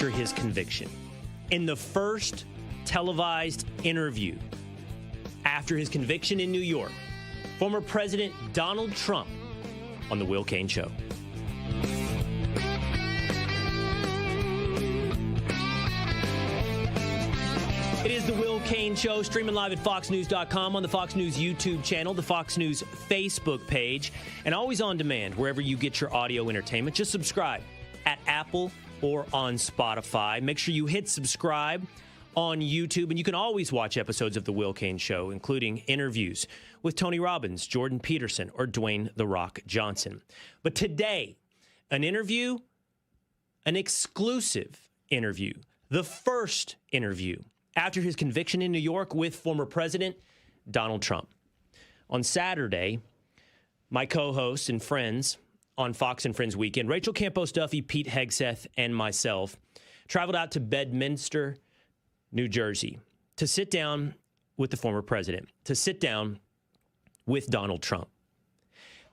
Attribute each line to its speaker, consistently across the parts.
Speaker 1: after his conviction. In the first televised interview after his conviction in New York, former President Donald Trump on The Will Cain Show. It is The Will Cain Show, streaming live at foxnews.com, on the Fox News YouTube channel, the Fox News Facebook page, and always on demand wherever you get your audio entertainment. Just subscribe at Apple or on Spotify. Make sure you hit subscribe on YouTube, and you can always watch episodes of The Will Cain Show, including interviews with Tony Robbins, Jordan Peterson, or Dwayne "The Rock" Johnson. But today, an interview, an exclusive interview, the first interview after his conviction in New York with former President Donald Trump. On Saturday, my co-hosts and friends on Fox and Friends Weekend, Rachel Campos-Duffy, Pete Hegseth, and myself, traveled out to Bedminster, New Jersey, to sit down with the former president, to sit down with Donald Trump.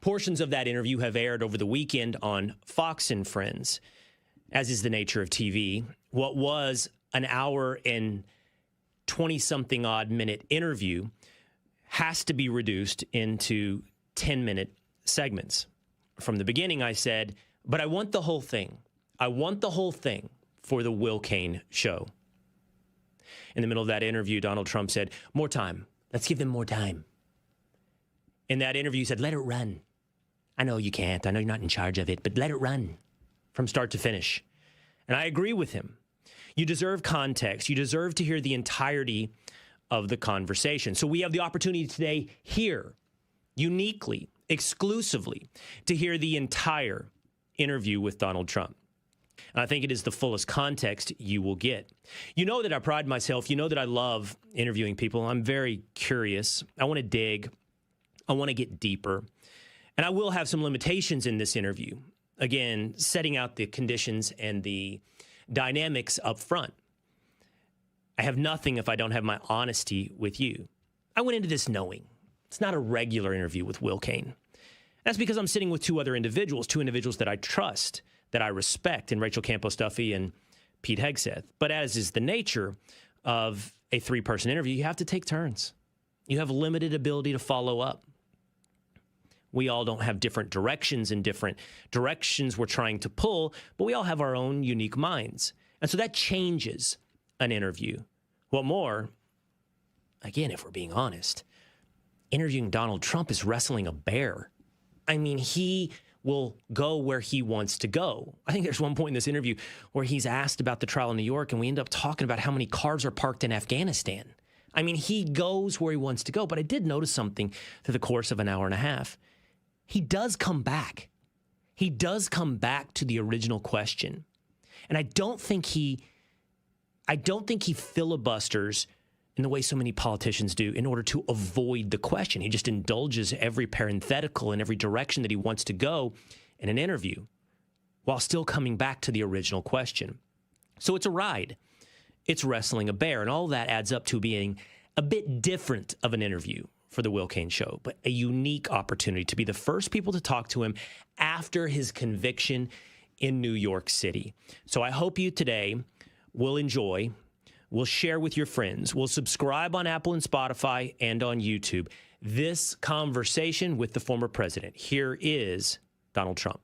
Speaker 1: Portions of that interview have aired over the weekend on Fox and Friends, as is the nature of TV. What was an hour and 20-something odd minute interview has to be reduced into 10-minute segments. From the beginning, I said, but I want the whole thing. I want the whole thing for the Will Cain Show. In the middle of that interview, Donald Trump said, more time. Let's give them more time. In that interview, he said, let it run. I know you can't. I know you're not in charge of it, but let it run from start to finish. And I agree with him. You deserve context. You deserve to hear the entirety of the conversation. So we have the opportunity today here, uniquely, exclusively, to hear the entire interview with Donald Trump. And I think it is the fullest context you will get. You know that I pride myself. You know that I love interviewing people. I'm very curious. I want to dig. I want to get deeper. And I will have some limitations in this interview. Again, setting out the conditions and the dynamics up front. I have nothing if I don't have my honesty with you. I went into this knowing it's not a regular interview with Will Cain. That's because I'm sitting with two individuals that I trust, that I respect, in Rachel Campos-Duffy and Pete Hegseth. But as is the nature of a three-person interview, you have to take turns. You have limited ability to follow up. We all don't have different directions and different directions we're trying to pull, but we all have our own unique minds. And so that changes an interview. What more, again, if we're being honest, interviewing Donald Trump is wrestling a bear. I mean, he will go where he wants to go. I think there's one point in this interview where he's asked about the trial in New York, and we end up talking about how many cars are parked in Afghanistan. I mean, he goes where he wants to go. But I did notice something through the course of an hour and a half. He does come back. He does come back to the original question. And I don't think he filibusters in the way so many politicians do in order to avoid the question. He just indulges every parenthetical in every direction that he wants to go in an interview while still coming back to the original question. So it's a ride. It's wrestling a bear, and all that adds up to being a bit different of an interview for the Will Cain Show, but a unique opportunity to be the first people to talk to him after his conviction in New York City. So I hope you today will enjoy, will share with your friends, will subscribe on Apple and Spotify and on YouTube this conversation with the former president. Here is Donald Trump.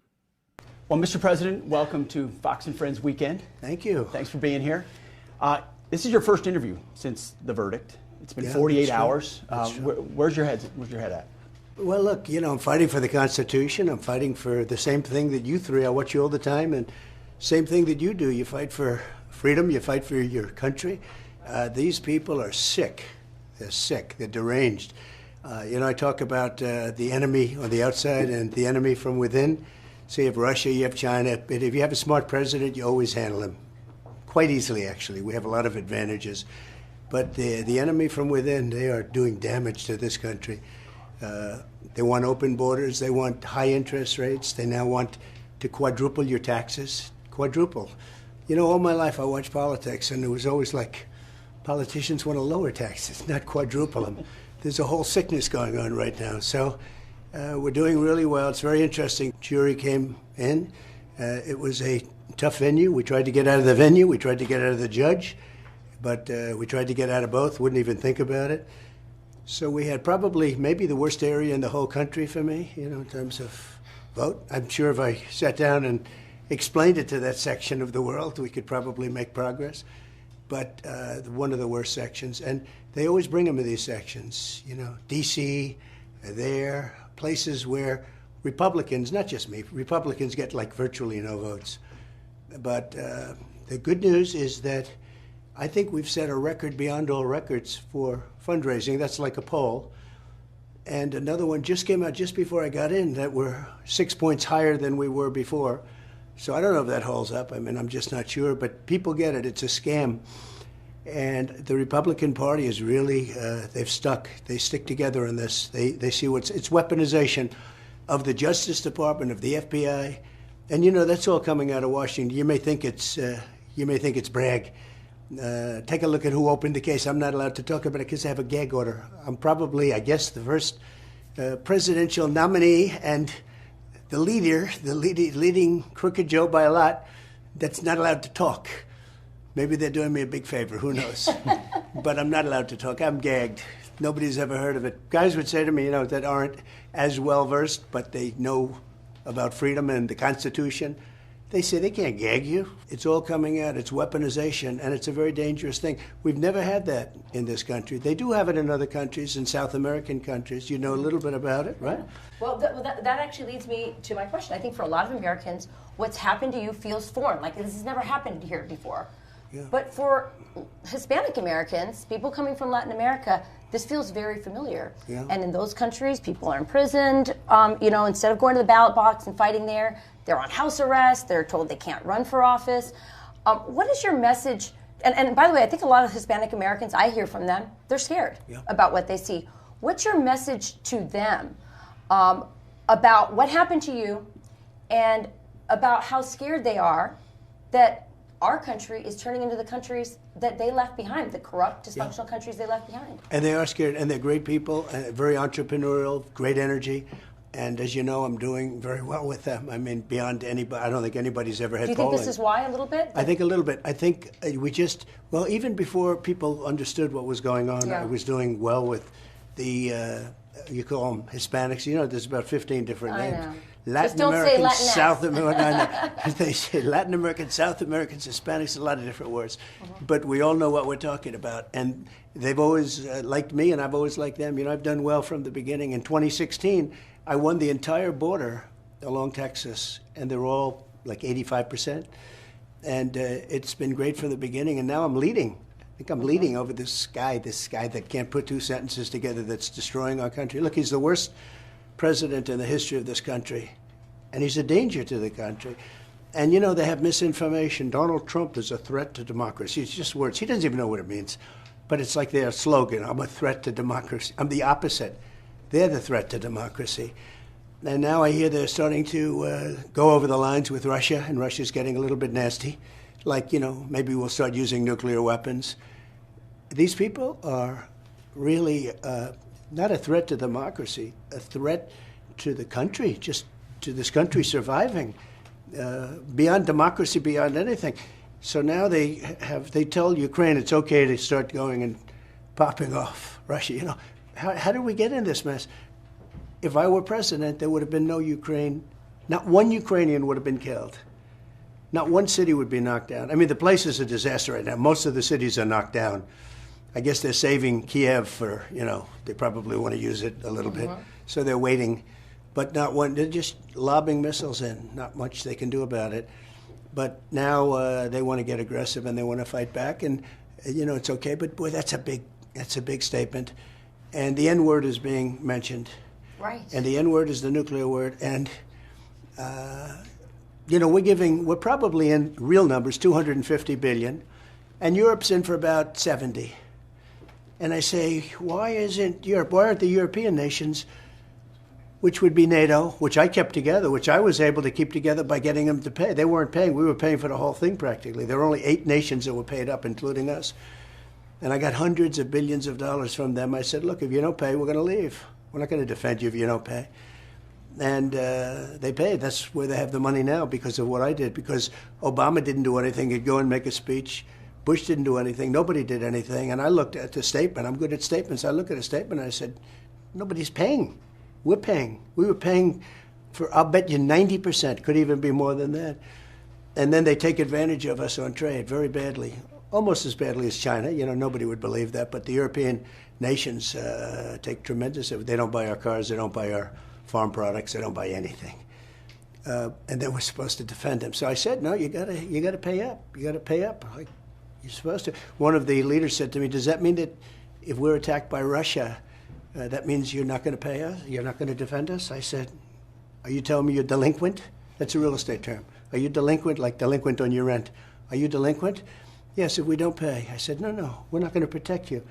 Speaker 2: Well, Mr. President, welcome to Fox and Friends Weekend.
Speaker 3: Thank you.
Speaker 2: Thanks for being here. This is your first interview since the verdict. It's been 48 hours. Where's your head at?
Speaker 3: Well, look, you know, I'm fighting for the Constitution. I'm fighting for the same thing that you three. I watch you all the time, and same thing that you do. You fight for freedom. You fight for your country. These people are sick. They're sick. They're deranged. You know, I talk about the enemy on the outside and the enemy from within. So you have Russia, you have China. But if you have a smart president, you always handle him quite easily, actually. We have a lot of advantages. But the enemy from within, they are doing damage to this country. They want open borders. They want high interest rates. They now want to quadruple your taxes. Quadruple. You know, all my life I watched politics, and it was always like politicians want to lower taxes, not quadruple them. There's a whole sickness going on right now. So we're doing really well. It's very interesting. Jury came in. It was a tough venue. We tried to get out of the venue. We tried to get out of the judge. But we tried to get out of both, wouldn't even think about it. So we had probably maybe the worst area in the whole country for me, in terms of vote. I'm sure if I sat down and explained it to that section of the world, we could probably make progress. But one of the worst sections. And they always bring them to these sections, D.C., there, places where Republicans, not just me, Republicans get like virtually no votes. But the good news is that I think we've set a record beyond all records for fundraising. That's like a poll. And another one just came out just before I got in that we're 6 points higher than we were before. So I don't know if that holds up. I mean, I'm just not sure. But people get it. It's a scam. And the Republican Party is really, they've stuck. They stick together in this. They see it's weaponization of the Justice Department, of the FBI. And, that's all coming out of Washington. You may think it's brag. Take a look at who opened the case. I'm not allowed to talk about it because I have a gag order. I'm probably, I guess, the first presidential nominee and the leading crooked Joe by a lot that's not allowed to talk. Maybe they're doing me a big favor. Who knows? But I'm not allowed to talk. I'm gagged. Nobody's ever heard of it. Guys would say to me, that aren't as well versed, but they know about freedom and the Constitution. They say they can't gag you. It's all coming out. It's weaponization, and it's a very dangerous thing. We've never had that in this country. They do have it in other countries, in South American countries. You know a little bit about it, right?
Speaker 4: Well, that actually leads me to my question. I think for a lot of Americans, what's happened to you feels foreign. Like this has never happened here before. Yeah. But for Hispanic Americans, people coming from Latin America, this feels very familiar. Yeah. And in those countries, people are imprisoned. Instead of going to the ballot box and fighting there, they're on house arrest. They're told they can't run for office. What is your message? And by the way, I think a lot of Hispanic Americans, I hear from them, they're scared about what they see. What's your message to them about what happened to you and about how scared they are that our country is turning into the countries that they left behind, the corrupt, dysfunctional countries they left behind? And
Speaker 3: they are scared, and they're great people, very entrepreneurial, great energy. And as you know, I'm doing very well with them. I mean, beyond anybody, I don't think anybody's ever had polling.
Speaker 4: Do you think this is why a little bit?
Speaker 3: I think a little bit. I think even before people understood what was going on, I was doing well with the, you call them Hispanics. There's about 15 different names.
Speaker 4: I know.
Speaker 3: Latin Americans, South Americans. They say Latin Americans, South Americans, Hispanics, a lot of different words. Mm-hmm. But we all know what we're talking about. And they've always liked me, and I've always liked them. I've done well from the beginning. In 2016, I won the entire border along Texas, and they're all like 85%. And it's been great from the beginning, and now I'm leading. I think I'm leading over this guy that can't put two sentences together, that's destroying our country. Look, he's the worst president in the history of this country, and he's a danger to the country. And they have misinformation. Donald Trump is a threat to democracy. It's just words. He doesn't even know what it means. But it's like their slogan, I'm a threat to democracy. I'm the opposite. They're the threat to democracy. And now I hear they're starting to go over the lines with Russia, and Russia's getting a little bit nasty. Like, maybe we'll start using nuclear weapons. These people are really not a threat to democracy, a threat to the country, just to this country surviving, beyond democracy, beyond anything. So now they tell Ukraine it's okay to start going and popping off Russia. How did we get in this mess? If I were president, there would have been no Ukraine. Not one Ukrainian would have been killed. Not one city would be knocked down. I mean, the place is a disaster right now. Most of the cities are knocked down. I guess they're saving Kiev for, they probably want to use it a little bit. So they're waiting. But not one, they're just lobbing missiles in. Not much they can do about it. But now they want to get aggressive and they want to fight back. And, it's okay. But, boy, that's a big statement. And the N-word is being mentioned.
Speaker 4: Right.
Speaker 3: And the N-word is the nuclear word. And, we're probably in real numbers, 250 billion. And Europe's in for about 70. And I say, why isn't Europe, why aren't the European nations, which would be NATO, which I kept together, which I was able to keep together by getting them to pay. They weren't paying. We were paying for the whole thing practically. There were only 8 nations that were paid up, including us. And I got hundreds of billions of dollars from them. I said, look, if you don't pay, we're going to leave. We're not going to defend you if you don't pay. And they paid. That's where they have the money now because of what I did. Because Obama didn't do anything. He'd go and make a speech. Bush didn't do anything. Nobody did anything. And I looked at the statement. I'm good at statements. I looked at a statement and I said, nobody's paying. We're paying. We were paying for, I'll bet you 90%, could even be more than that. And then they take advantage of us on trade very badly, almost as badly as China. You know, nobody would believe that. But the European nations take tremendous, they don't buy our cars, they don't buy our farm products, they don't buy anything. And then we're supposed to defend them. So I said, no, you gotta pay up. You gotta pay up. Like, you're supposed to. One of the leaders said to me, does that mean that if we're attacked by Russia, that means you're not going to pay us? You're not going to defend us? I said, are you telling me you're delinquent? That's a real estate term. Are you delinquent, like delinquent on your rent? Are you delinquent? Yes, if we don't pay. I said, no, we're not going to protect you.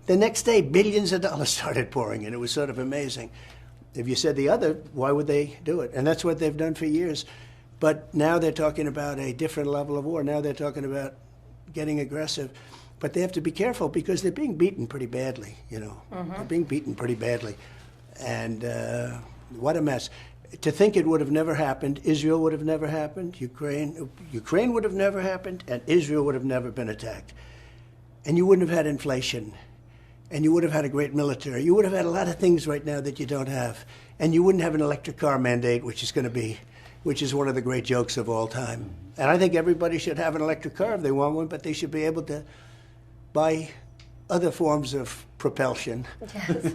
Speaker 3: The next day, billions of dollars started pouring in. It was sort of amazing. If you said the other, why would they do it? And that's what they've done for years. But now they're talking about a different level of war. Now they're talking about getting aggressive. But they have to be careful because they're being beaten pretty badly, you know. They're being beaten pretty badly. And what a mess. To think it would have never happened, Israel would have never happened, Ukraine would have never happened, and Israel would have never been attacked. And you wouldn't have had inflation. And you would have had a great military. You would have had a lot of things right now that you don't have. And you wouldn't have an electric car mandate, which is one of the great jokes of all time. And I think everybody should have an electric car if they want one, but they should be able to buy other forms of propulsion.
Speaker 4: Yes.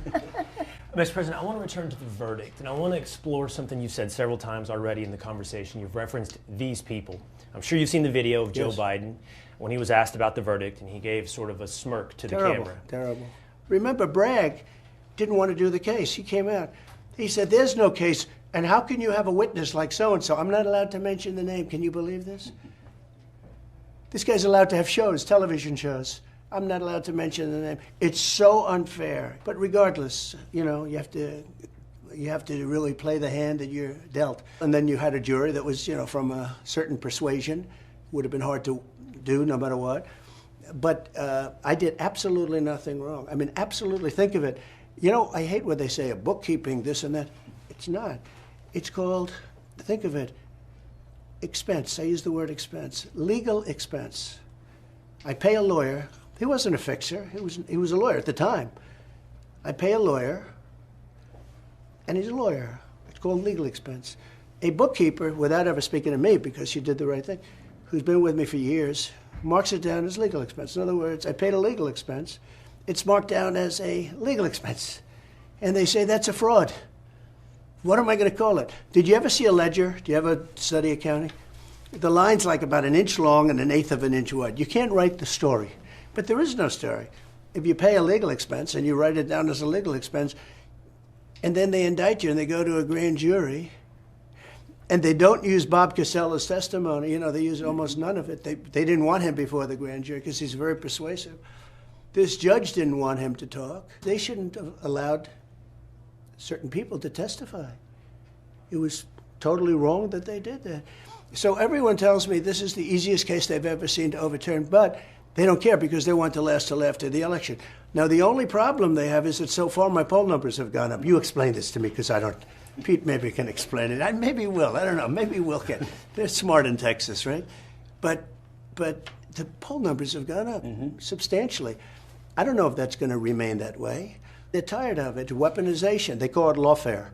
Speaker 1: Mr. President, I want to return to the verdict, and I want to explore something you've said several times already in the conversation. You've referenced these people. I'm sure you've seen the video of Joe Biden when he was asked about the verdict, and he gave sort of a smirk to the camera.
Speaker 3: Terrible. Remember, Bragg didn't want to do the case. He came out. He said, there's no case, and how can you have a witness like so-and-so? I'm not allowed to mention the name. Can you believe this? This guy's allowed to have shows, television shows. I'm not allowed to mention the name. It's so unfair. But regardless, you know, you have to really play the hand that you're dealt. And then you had a jury that was, you know, from a certain persuasion. Would have been hard to do no matter what. But I did absolutely nothing wrong. I mean, absolutely. Think of it. You know, I hate what they say, a bookkeeping, this and that. It's not. It's called, think of it, expense. I use the word expense. Legal expense. I pay a lawyer. He wasn't a fixer. He was a lawyer at the time. I pay a lawyer, and he's a lawyer. It's called legal expense. A bookkeeper, without ever speaking to me because she did the right thing, who's been with me for years, marks it down as legal expense. In other words, I paid a legal expense. It's marked down as a legal expense. And they say that's a fraud. What am I going to call it? Did you ever see a ledger? Do you ever study accounting? The line's like about an inch long and 1/8 of an inch wide. You can't write the story. But there is no story. If you pay a legal expense and you write it down as a legal expense, and then they indict you and they go to a grand jury, and they don't use Bob Casella's testimony, you know, they use almost none of it. They didn't want him before the grand jury because he's very persuasive. This judge didn't want him to talk. They shouldn't have allowed certain people to testify. It was totally wrong that they did that. So everyone tells me this is the easiest case they've ever seen to overturn, but they don't care because they want to last till after the election. Now, the only problem they have is that so far my poll numbers have gone up. You explain this to me because I don't. Pete maybe can explain it. Maybe Will. I don't know. Maybe Will can. They're smart in Texas, right? But the poll numbers have gone up substantially. I don't know if that's going to remain that way. They're tired of it. Weaponization. They call it lawfare.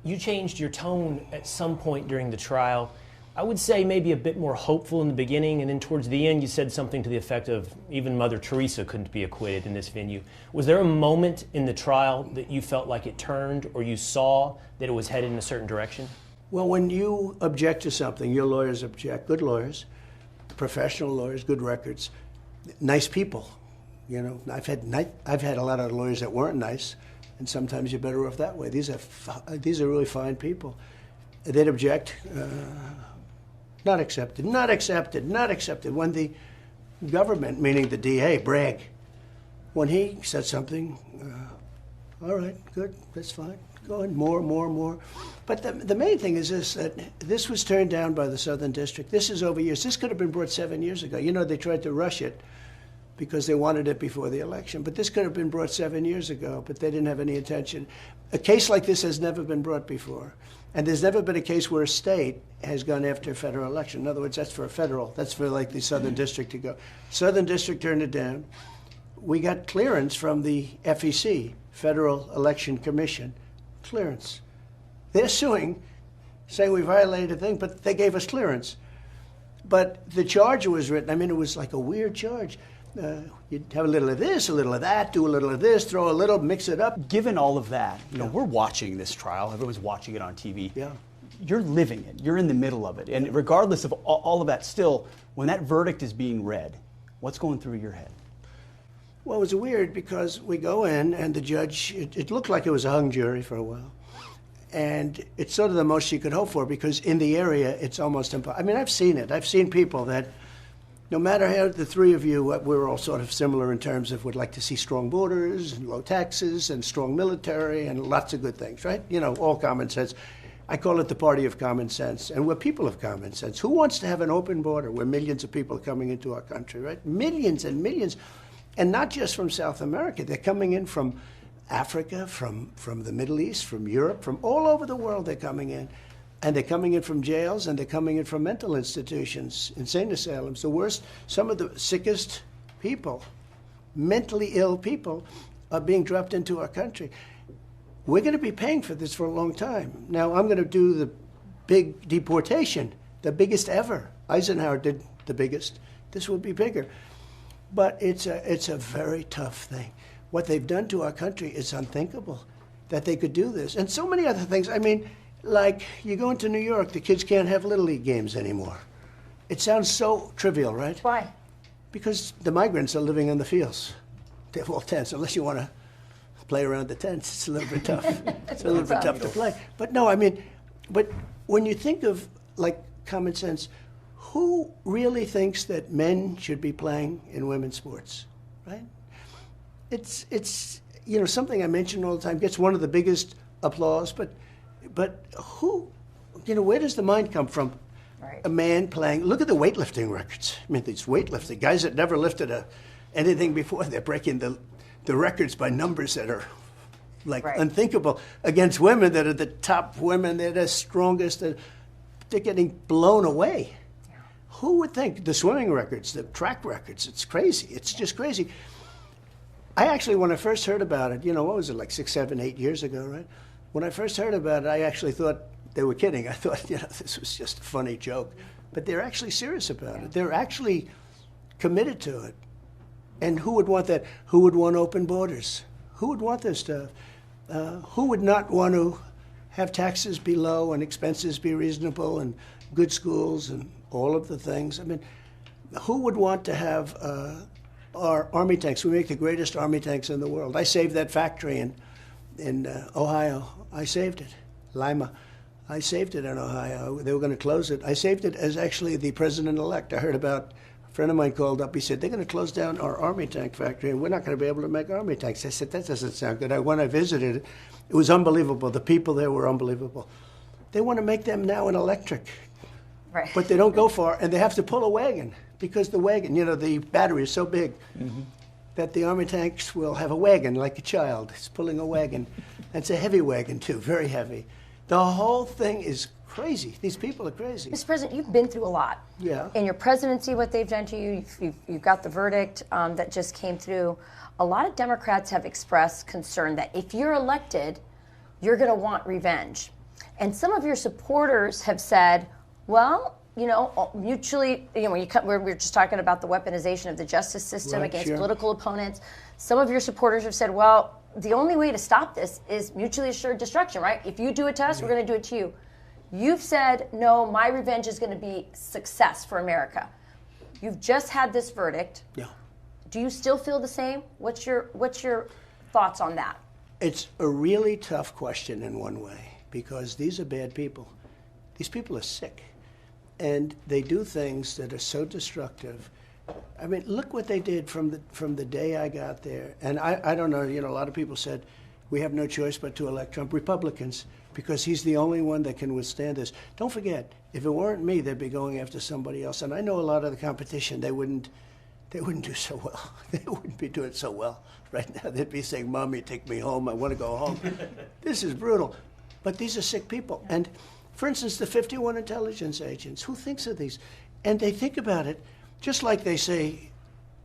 Speaker 1: You changed your tone at some point during the trial. I would say maybe a bit more hopeful in the beginning, and then towards the end you said something to the effect of even Mother Teresa couldn't be acquitted in this venue. Was there a moment in the trial that you felt like it turned, or you saw that it was headed in a certain direction?
Speaker 3: Well, when you object to something, your lawyers object, good lawyers, professional lawyers, good records, nice people. You know, I've had a lot of lawyers that weren't nice, and sometimes you're better off that way. These are really fine people. They'd object. Not accepted, not accepted, not accepted. When the government, meaning the DA, Bragg, when he said something, all right, good, that's fine, go ahead, more. But the main thing is this, that this was turned down by the Southern District. This is over years. This could have been brought 7 years ago. You know, they tried to rush it because they wanted it before the election. But this could have been brought 7 years ago, but they didn't have any intention. A case like this has never been brought before. And there's never been a case where a state has gone after a federal election. In other words, that's for a federal. That's for like the Southern District to go. Southern District turned it down. We got clearance from the FEC, Federal Election Commission, clearance. They're suing, saying we violated a thing, but they gave us clearance. But the charge was written, I mean, it was like a weird charge. You'd have a little of this, a little of that, do a little of this, throw a little, mix it up.
Speaker 2: Given all of that, you know, we're watching this trial. Everyone's watching it on TV.
Speaker 3: Yeah.
Speaker 2: You're living it. You're in the middle of it. And regardless of all of that, still, when that verdict is being read, what's going through your head?
Speaker 3: Well, it was weird because we go in and the judge, it looked like it was a hung jury for a while. And it's sort of the most you could hope for because in the area, it's almost impossible. I mean, I've seen it. I've seen people that, no matter how the three of you, we're all sort of similar in terms of would like to see strong borders and low taxes and strong military and lots of good things, right? You know, all common sense. I call it the party of common sense. And we're people of common sense. Who wants to have an open border where millions of people are coming into our country, right? Millions and millions. And not just from South America. They're coming in from Africa, from the Middle East, from Europe, from all over the world they're coming in. And they're coming in from jails, and they're coming in from mental institutions, insane asylums, the worst. Some of the sickest people, mentally ill people, are being dropped into our country. We're going to be paying for this for a long time. Now, I'm going to do the big deportation, the biggest ever. Eisenhower did the biggest. This will be bigger. But it's a very tough thing. What they've done to our country is unthinkable, that they could do this. And so many other things. I mean, like you go into New York, the kids can't have Little League games anymore. It sounds so trivial, right?
Speaker 4: Why?
Speaker 3: Because the migrants are living in the fields. They have all tents, unless you want to play around the tents. It's a little bit tough. It's a little bit tough to play. But no, I mean, but when you think of like common sense, who really thinks that men should be playing in women's sports, right? It's you know, something I mention all the time, gets one of the biggest applause, but who, you know, where does the mind come from?
Speaker 4: Right.
Speaker 3: A man playing, look at the weightlifting records. I mean, these weightlifting, guys that never lifted anything before, they're breaking the records by numbers that are like unthinkable against women that are the top women, they're the strongest, they're getting blown away. Yeah. Who would think? The swimming records, the track records, it's crazy. It's just crazy. I actually, when I first heard about it, you know, what was it, like 6, 7, 8 years ago, right? When I first heard about it, I actually thought they were kidding. I thought, you know, this was just a funny joke. But they're actually serious about it. They're actually committed to it. And who would want that? Who would want open borders? Who would want this stuff? Who would not want to have taxes be low and expenses be reasonable and good schools and all of the things? I mean, who would want to have our Army tanks? We make the greatest Army tanks in the world. I saved that factory in Ohio. I saved it. Lima. I saved it in Ohio. They were going to close it. I saved it as actually the president-elect. I heard about, a friend of mine called up. He said, they're going to close down our Army tank factory, and we're not going to be able to make Army tanks. I said, that doesn't sound good. When I visited it, it was unbelievable. The people there were unbelievable. They want to make them now an electric.
Speaker 4: Right.
Speaker 3: But they don't go far, and they have to pull a wagon because the wagon, you know, the battery is so big that the Army tanks will have a wagon like a child. It's pulling a wagon. It's a heavy wagon, too, very heavy. The whole thing is crazy. These people are crazy.
Speaker 4: Mr. President, you've been through a lot.
Speaker 3: Yeah.
Speaker 4: In your presidency, what they've done to you, you've got the verdict that just came through. A lot of Democrats have expressed concern that if you're elected, you're going to want revenge. And some of your supporters have said, well, you know, mutually, you know, we're just talking about the weaponization of the justice system against political opponents. Some of your supporters have said, well, the only way to stop this is mutually assured destruction, right? If you do it to us, we're going to do it to you. You've said, no, my revenge is going to be success for America. You've just had this verdict. Yeah. Do you still feel the same? What's your thoughts on that?
Speaker 3: It's a really tough question in one way, because these are bad people. These people are sick, and they do things that are so destructive. I mean, look what they did from the day I got there. And I don't know, you know, a lot of people said we have no choice but to elect Trump. Republicans, because he's the only one that can withstand this. Don't forget, if it weren't me, they'd be going after somebody else. And I know a lot of the competition, they wouldn't do so well. They wouldn't be doing so well right now. They'd be saying, Mommy, take me home. I want to go home. This is brutal. But these are sick people. And for instance, the 51 intelligence agents, who thinks of these? And they think about it just like they say,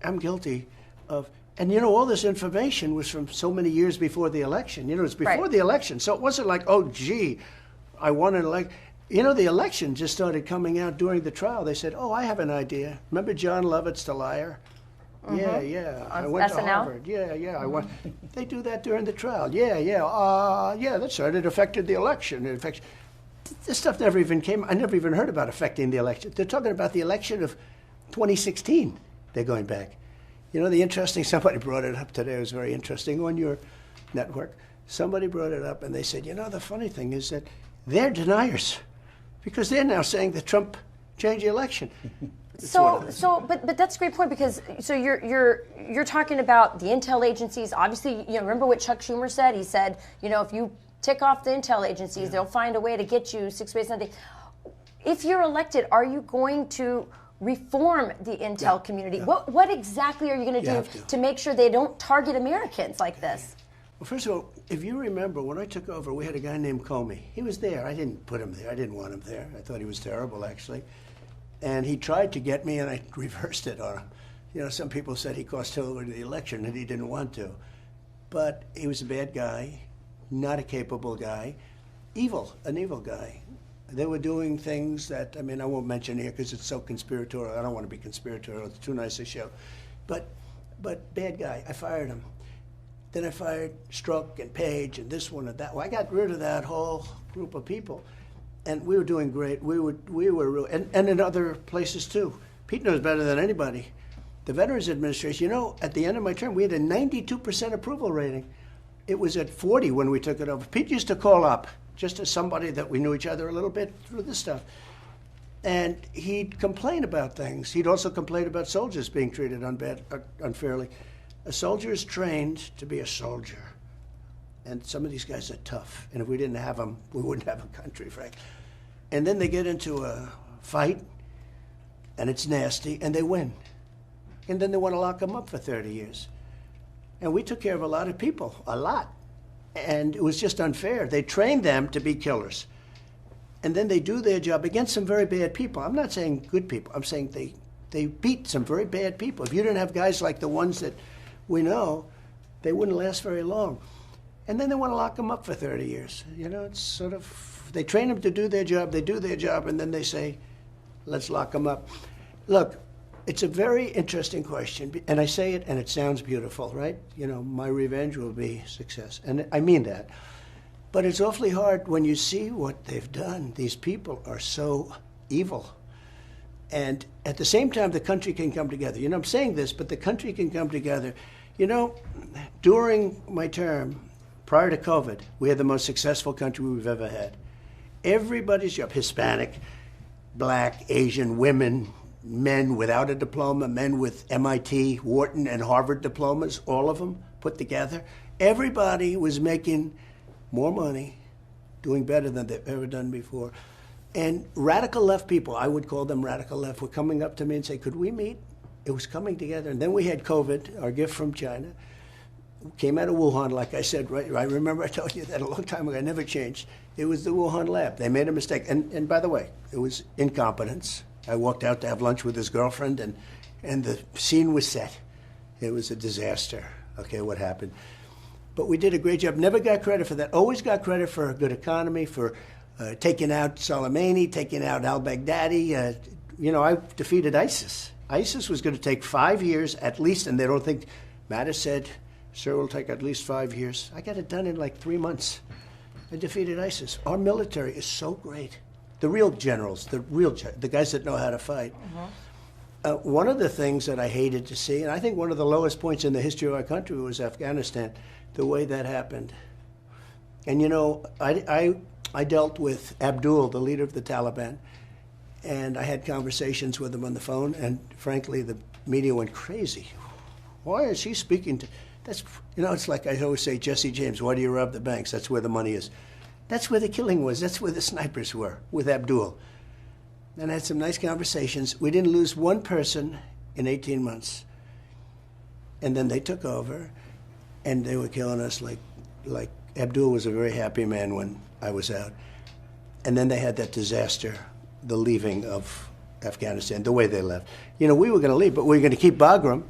Speaker 3: I'm guilty of, and all this information was from so many years before the election. It was before the election. So it wasn't like, oh, gee, I won an election. The election just started coming out during the trial. They said, oh, I have an idea. Remember John Lovett's The Liar? Yeah. I went to Harvard. Yeah. I went. They do that during the trial. Yeah, that's right. It affected the election. This stuff never even came. I never even heard about affecting the election. They're talking about the election of 2016. They're going back. Somebody brought it up today. It was very interesting on your network. Somebody brought it up and they said, the funny thing is that they're deniers because they're now saying that Trump changed the election.
Speaker 4: But that's a great point because you're talking about the intel agencies. Obviously, remember what Chuck Schumer said? He said, if you tick off the intel agencies, they'll find a way to get you 6 ways a day. If you're elected, are you going to reform the intel community? What exactly are you going to do to make sure they don't target Americans like this?
Speaker 3: Well, first of all, if you remember, when I took over, we had a guy named Comey. He was there. I didn't put him there. I didn't want him there. I thought he was terrible, actually. And he tried to get me, and I reversed it on him. Some people said he cost Hillary the election, and he didn't want to. But he was a bad guy, not a capable guy, an evil guy. They were doing things that, I won't mention here because it's so conspiratorial. I don't want to be conspiratorial. It's too nice a show. But bad guy. I fired him. Then I fired Strzok and Page and this one and that one. I got rid of that whole group of people. And we were doing great. We were real, and in other places too. Pete knows better than anybody. The Veterans Administration, at the end of my term, we had a 92% approval rating. It was at 40 when we took it over. Pete used to call up, just as somebody that we knew each other a little bit through this stuff. And he'd complain about things. He'd also complain about soldiers being treated unfairly. A soldier is trained to be a soldier. And some of these guys are tough. And if we didn't have them, we wouldn't have a country, Frank. And then they get into a fight, and it's nasty, and they win. And then they want to lock them up for 30 years. And we took care of a lot of people, a lot. And it was just unfair. They trained them to be killers. And then they do their job against some very bad people. I'm not saying good people. I'm saying they beat some very bad people. If you didn't have guys like the ones that we know, they wouldn't last very long. And then they want to lock them up for 30 years. It's sort of, they train them to do their job, they do their job, and then they say, let's lock them up. Look, it's a very interesting question, and I say it and it sounds beautiful, right? My revenge will be success, and I mean that. But it's awfully hard when you see what they've done. These people are so evil. And at the same time, the country can come together. I'm saying this, but the country can come together. During my term, prior to COVID, we had the most successful country we've ever had. Everybody's job, Hispanic, Black, Asian, women, men without a diploma, men with MIT, Wharton, and Harvard diplomas, all of them put together. Everybody was making more money, doing better than they've ever done before. And radical left people, I would call them radical left, were coming up to me and say, could we meet? It was coming together. And then we had COVID, our gift from China. Came out of Wuhan, like I said, right? I remember I told you that a long time ago. I never changed. It was the Wuhan lab. They made a mistake. And by the way, it was incompetence. I walked out to have lunch with his girlfriend, and the scene was set. It was a disaster, okay, what happened. But we did a great job. Never got credit for that. Always got credit for a good economy, for taking out Soleimani, taking out al-Baghdadi. I defeated ISIS. ISIS was going to take 5 years at least, and they don't think, Mattis said, sir, it'll take at least 5 years. I got it done in like 3 months. I defeated ISIS. Our military is so great. The real generals, the guys that know how to fight. One of the things that I hated to see, and I think one of the lowest points in the history of our country was Afghanistan, the way that happened. And I dealt with Abdul, the leader of the Taliban, and I had conversations with him on the phone, and frankly, the media went crazy. Why is he speaking to... it's like I always say, Jesse James, why do you rob the banks? That's where the money is. That's where the killing was. That's where the snipers were, with Abdul. And I had some nice conversations. We didn't lose one person in 18 months. And then they took over, and they were killing us like Abdul was a very happy man when I was out. And then they had that disaster, the leaving of Afghanistan, the way they left. You know, we were going to leave, but we were going to keep Bagram,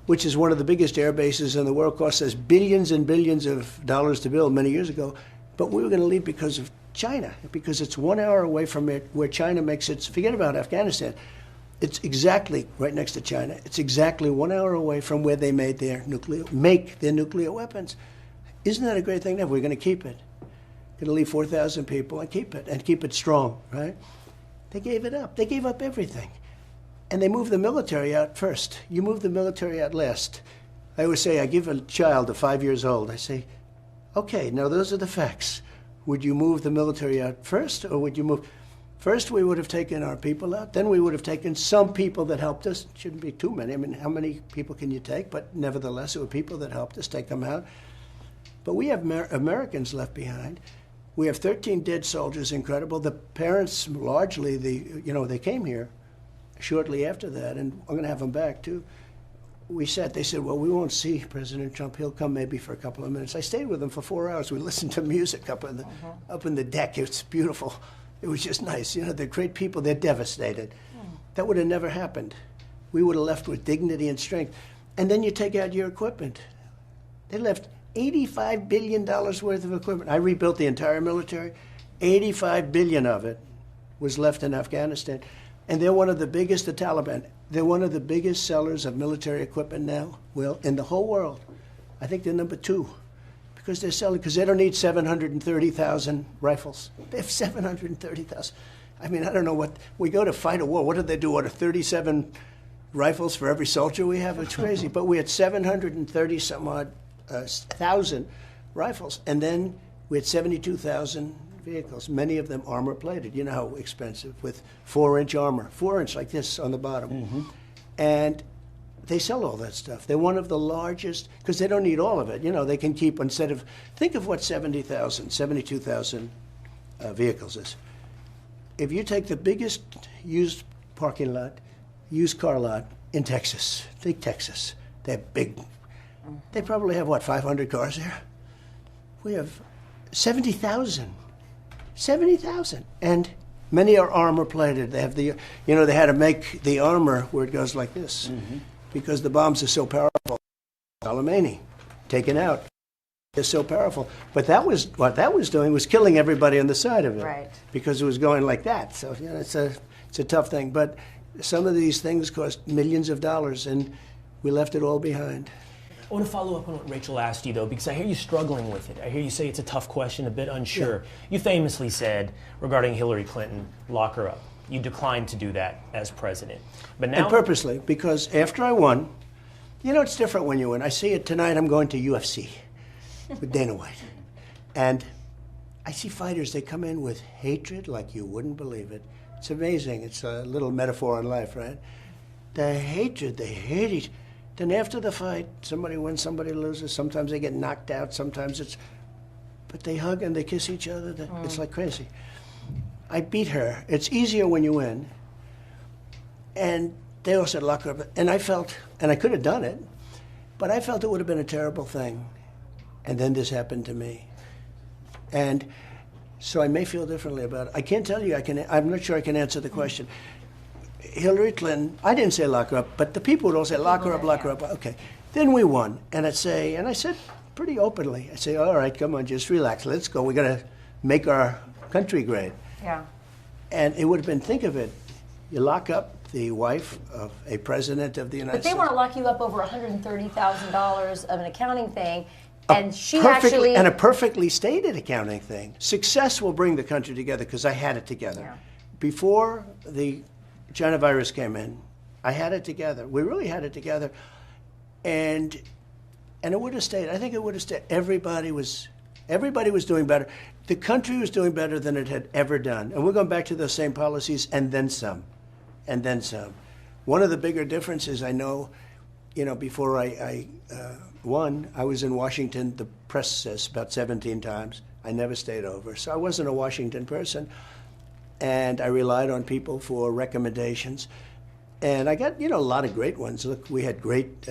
Speaker 3: which is one of the biggest air bases in the world, cost us billions and billions of dollars to build many years ago. But we were going to leave because of China, because it's 1 hour away from it, where China makes its, forget about Afghanistan, it's exactly right next to China. It's exactly 1 hour away from where they make their nuclear weapons. Isn't that a great thing? We're going to keep it. Going to leave 4,000 people and keep it strong, right? They gave it up. They gave up everything. And they moved the military out first. You move the military out last. I always say, I give a child of 5 years old, I say, okay, now those are the facts. Would you move the military out first, or would you move? First, we would have taken our people out. Then we would have taken some people that helped us. Shouldn't be too many. I mean, how many people can you take? But nevertheless, it were people that helped us take them out. But we have Americans left behind. We have 13 dead soldiers, incredible. The parents, largely, they came here shortly after that, and I'm going to have them back, too. They said, well, we won't see President Trump. He'll come maybe for a couple of minutes. I stayed with them for 4 hours. We listened to music up in the deck. It's beautiful. It was just nice. You know, they're great people. They're devastated. That would have never happened. We would have left with dignity and strength. And then you take out your equipment. They left $85 billion worth of equipment. I rebuilt the entire military. 85 billion of it was left in Afghanistan. And they're one of the biggest, the Taliban, they're one of the biggest sellers of military equipment now, Will, in the whole world. I think they're number 2, because they're selling, because they don't need 730,000 rifles. They have 730,000. I mean, I don't know what, we go to fight a war. What did they do? What, 37 rifles for every soldier we have? It's crazy. But we had 730 some odd thousand rifles. And then we had 72,000 vehicles, many of them armor-plated. You know how expensive, with 4-inch armor, 4-inch like this on the bottom. Mm-hmm. And they sell all that stuff. They're one of the largest, because they don't need all of it. You know, they can keep, instead of, think of what 72,000 vehicles is. If you take the biggest used parking lot, used car lot in Texas, think Texas, they're big. They probably have, 500 cars there? We have 70,000. 70,000. And many are armor-plated. They have the, they had to make the armor where it goes like this, because the bombs are so powerful. Soleimani, taken out. They're so powerful. But what that was doing was killing everybody on the side of it. Right. Because it was going like that. So, it's a tough thing. But some of these things cost millions of dollars, and we left it all behind.
Speaker 1: I want to follow up on what Rachel asked you, though, because I hear you struggling with it. I hear you say it's a tough question, a bit unsure. Yeah. You famously said, regarding Hillary Clinton, lock her up. You declined to do that as president. But now,
Speaker 3: and purposely, because after I won, it's different when you win. I see it tonight. I'm going to UFC with Dana White. And I see fighters, they come in with hatred like you wouldn't believe it. It's amazing. It's a little metaphor on life, right? The hatred, they hate each other. Then after the fight, somebody wins, somebody loses. Sometimes they get knocked out. Sometimes but they hug and they kiss each other. It's like crazy. I beat her. It's easier when you win. And they all said, lock her up. And I felt, and I could have done it, but I felt it would have been a terrible thing. And then this happened to me. And so I may feel differently about it. I can't tell you, I'm not sure I can answer the question. Hillary Clinton, I didn't say lock her up, but the people would all say lock her up, lock her up. Okay. Then we won. And I said pretty openly, I say, all right, come on, just relax. Let's go. We got to make our country great. Yeah. And it would have been, think of it, you lock up the wife of a president of the United States.
Speaker 4: But they want to lock you up over $130,000 of an accounting thing. And
Speaker 3: a perfectly stated accounting thing. Success will bring the country together, because I had it together. Yeah. Before the China virus came in, I had it together. We really had it together. And it would have stayed. I think it would have stayed. Everybody was doing better. The country was doing better than it had ever done. And we're going back to those same policies, and then some. And then some. One of the bigger differences I know, before I won, I was in Washington, the press says, about 17 times. I never stayed over. So I wasn't a Washington person. And I relied on people for recommendations. And I got, a lot of great ones. Look, we had great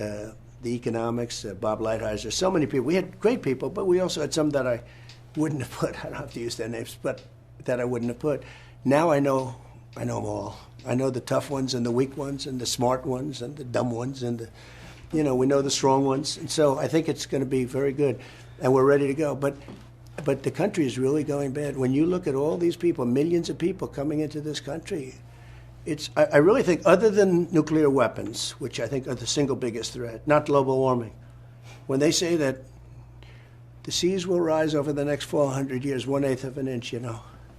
Speaker 3: the economics, Bob Lighthizer, so many people. We had great people, but we also had some that I wouldn't have put. I don't have to use their names, but that I wouldn't have put. Now I know them all. I know the tough ones and the weak ones and the smart ones and the dumb ones and we know the strong ones. And so I think it's going to be very good, and we're ready to go. But the country is really going bad. When you look at all these people, millions of people coming into this country, I really think, other than nuclear weapons, which I think are the single biggest threat, not global warming, when they say that the seas will rise over the next 400 years 1/8 of an inch,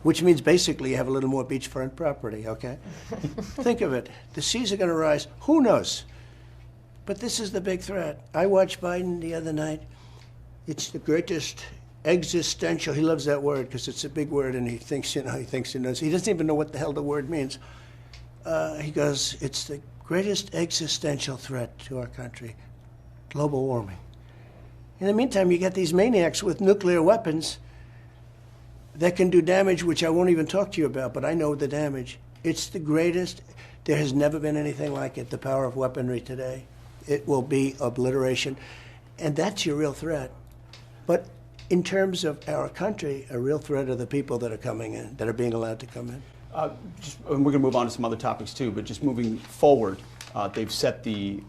Speaker 3: which means basically you have a little more beachfront property, okay? Think of it. The seas are going to rise. Who knows? But this is the big threat. I watched Biden the other night. It's the greatest existential. He loves that word because it's a big word, and he thinks he knows. He doesn't even know what the hell the word means. He goes, it's the greatest existential threat to our country, global warming. In the meantime, you get these maniacs with nuclear weapons that can do damage, which I won't even talk to you about, but I know the damage. It's the greatest. There has never been anything like it, the power of weaponry today. It will be obliteration, and that's your real threat. But in terms of our country, a real threat are the people that are coming in, that are being allowed to come in.
Speaker 2: And we're going to move on to some other topics too, but just moving forward, they've set the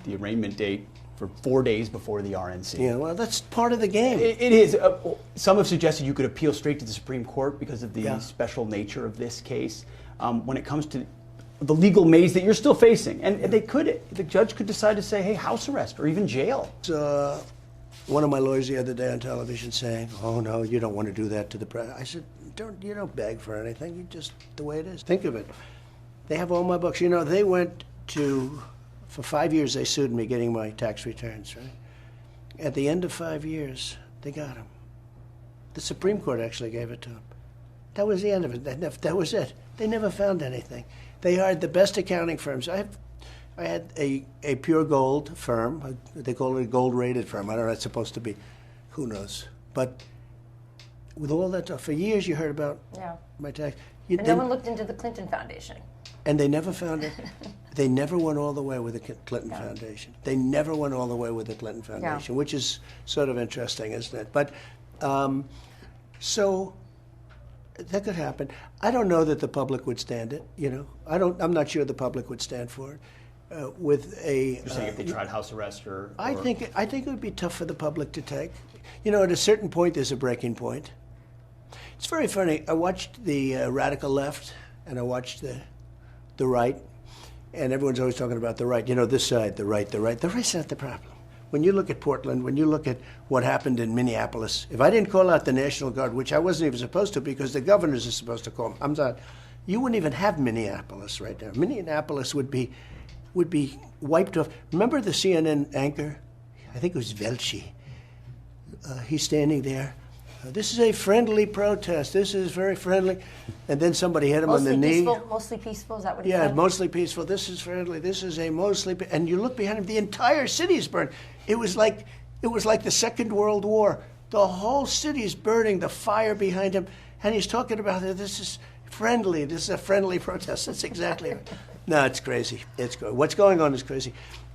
Speaker 2: arraignment date for 4 days before the RNC.
Speaker 3: Yeah, well, that's part of the game.
Speaker 2: It is. Some have suggested you could appeal straight to the Supreme Court because of the special nature of this case. When it comes to the legal maze that you're still facing, and the judge could decide to say, hey, house arrest or even jail.
Speaker 3: One of my lawyers the other day on television saying, oh no, you don't want to do that to the president. I said, you don't beg for anything, you just, the way it is. Think of it. They have all my books. They went to, for 5 years they sued me getting my tax returns, right? At the end of 5 years, they got them. The Supreme Court actually gave it to them. That was the end of it. That was it. They never found anything. They hired the best accounting firms. I had a pure gold firm. They call it a gold-rated firm. I don't know, it's supposed to be. Who knows? But with all that stuff, for years you heard about my tax.
Speaker 4: And no one looked into the Clinton Foundation.
Speaker 3: And they never found it. They never went all the way with the Clinton Foundation. They never went all the way with the Clinton Foundation, which is sort of interesting, isn't it? But so that could happen. I don't know that the public would stand it. I'm not sure the public would stand for it. You're saying
Speaker 2: if they tried house arrest or
Speaker 3: I think it would be tough for the public to take. At a certain point, there's a breaking point. It's very funny. I watched the radical left, and I watched the right, and everyone's always talking about the right. This side, the right. The right's not the problem. When you look at Portland, when you look at what happened in Minneapolis, if I didn't call out the National Guard, which I wasn't even supposed to because the governors are supposed to call them, I'm not, you wouldn't even have Minneapolis right now. Minneapolis would be wiped off. Remember the CNN anchor? I think it was Velshi. He's standing there. This is a friendly protest. This is very friendly. And then somebody hit him on the knee.
Speaker 4: Mostly peaceful, is that what he said?
Speaker 3: Yeah, mostly peaceful. This is friendly. This is a mostly... And you look behind him, the entire city is burned. It was like the Second World War. The whole city is burning, the fire behind him. And he's talking about this is friendly. This is a friendly protest. That's exactly right. No, it's crazy. What's going on is crazy.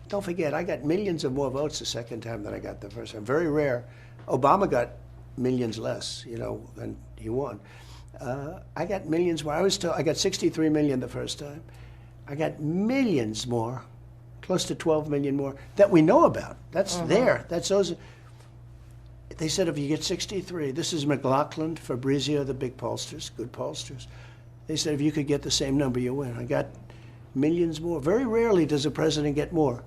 Speaker 3: Don't forget, I got millions of more votes the second time than I got the first time. Very rare. Obama got millions less, and he won. I got millions more. I got 63 million the first time. I got millions more, close to 12 million more that we know about. That's there. That's those. They said if you get 63, this is McLaughlin, Fabrizio, the big pollsters, good pollsters. They said if you could get the same number, you win. I got millions more. Very rarely does a president get more.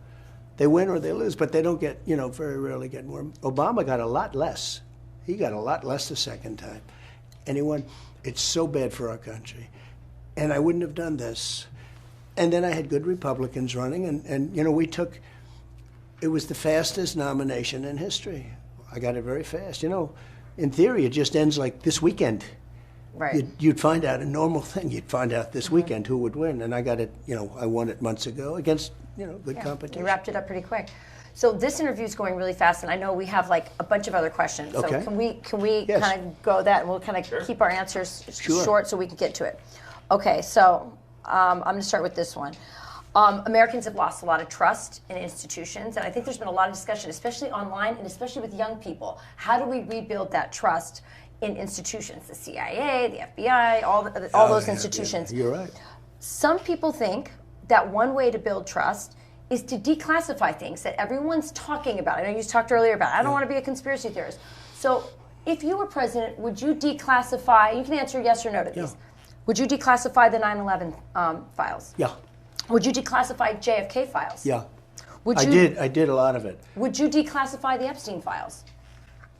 Speaker 3: They win or they lose, but they don't get, very rarely get more. Obama got a lot less. He got a lot less the second time. And he won. It's so bad for our country. And I wouldn't have done this. And then I had good Republicans running, and it was the fastest nomination in history. I got it very fast. In theory, it just ends like this weekend.
Speaker 4: Right.
Speaker 3: You'd find out a normal thing. You'd find out this weekend who would win. And I got it, I won it months ago against, good competition.
Speaker 4: You wrapped it up pretty quick. So this interview is going really fast, and I know we have a bunch of other questions.
Speaker 3: Okay.
Speaker 4: So can we
Speaker 3: Yes.
Speaker 4: kind of go that, and we'll kind of keep our answers short so we can get to it. Okay, so I'm going to start with this one. Americans have lost a lot of trust in institutions, and I think there's been a lot of discussion, especially online and especially with young people. How do we rebuild that trust in institutions? The CIA, the FBI, all those institutions.
Speaker 3: Yeah, you're right.
Speaker 4: Some people think that one way to build trust is to declassify things that everyone's talking about. I know you talked earlier about, I don't want to be a conspiracy theorist. So if you were president, would you declassify, you can answer yes or no to these, would you declassify the 9/11 files?
Speaker 3: Yeah.
Speaker 4: Would you declassify JFK files?
Speaker 3: Yeah.
Speaker 4: Would
Speaker 3: I
Speaker 4: you,
Speaker 3: did. I did a lot of it.
Speaker 4: Would you declassify the Epstein files?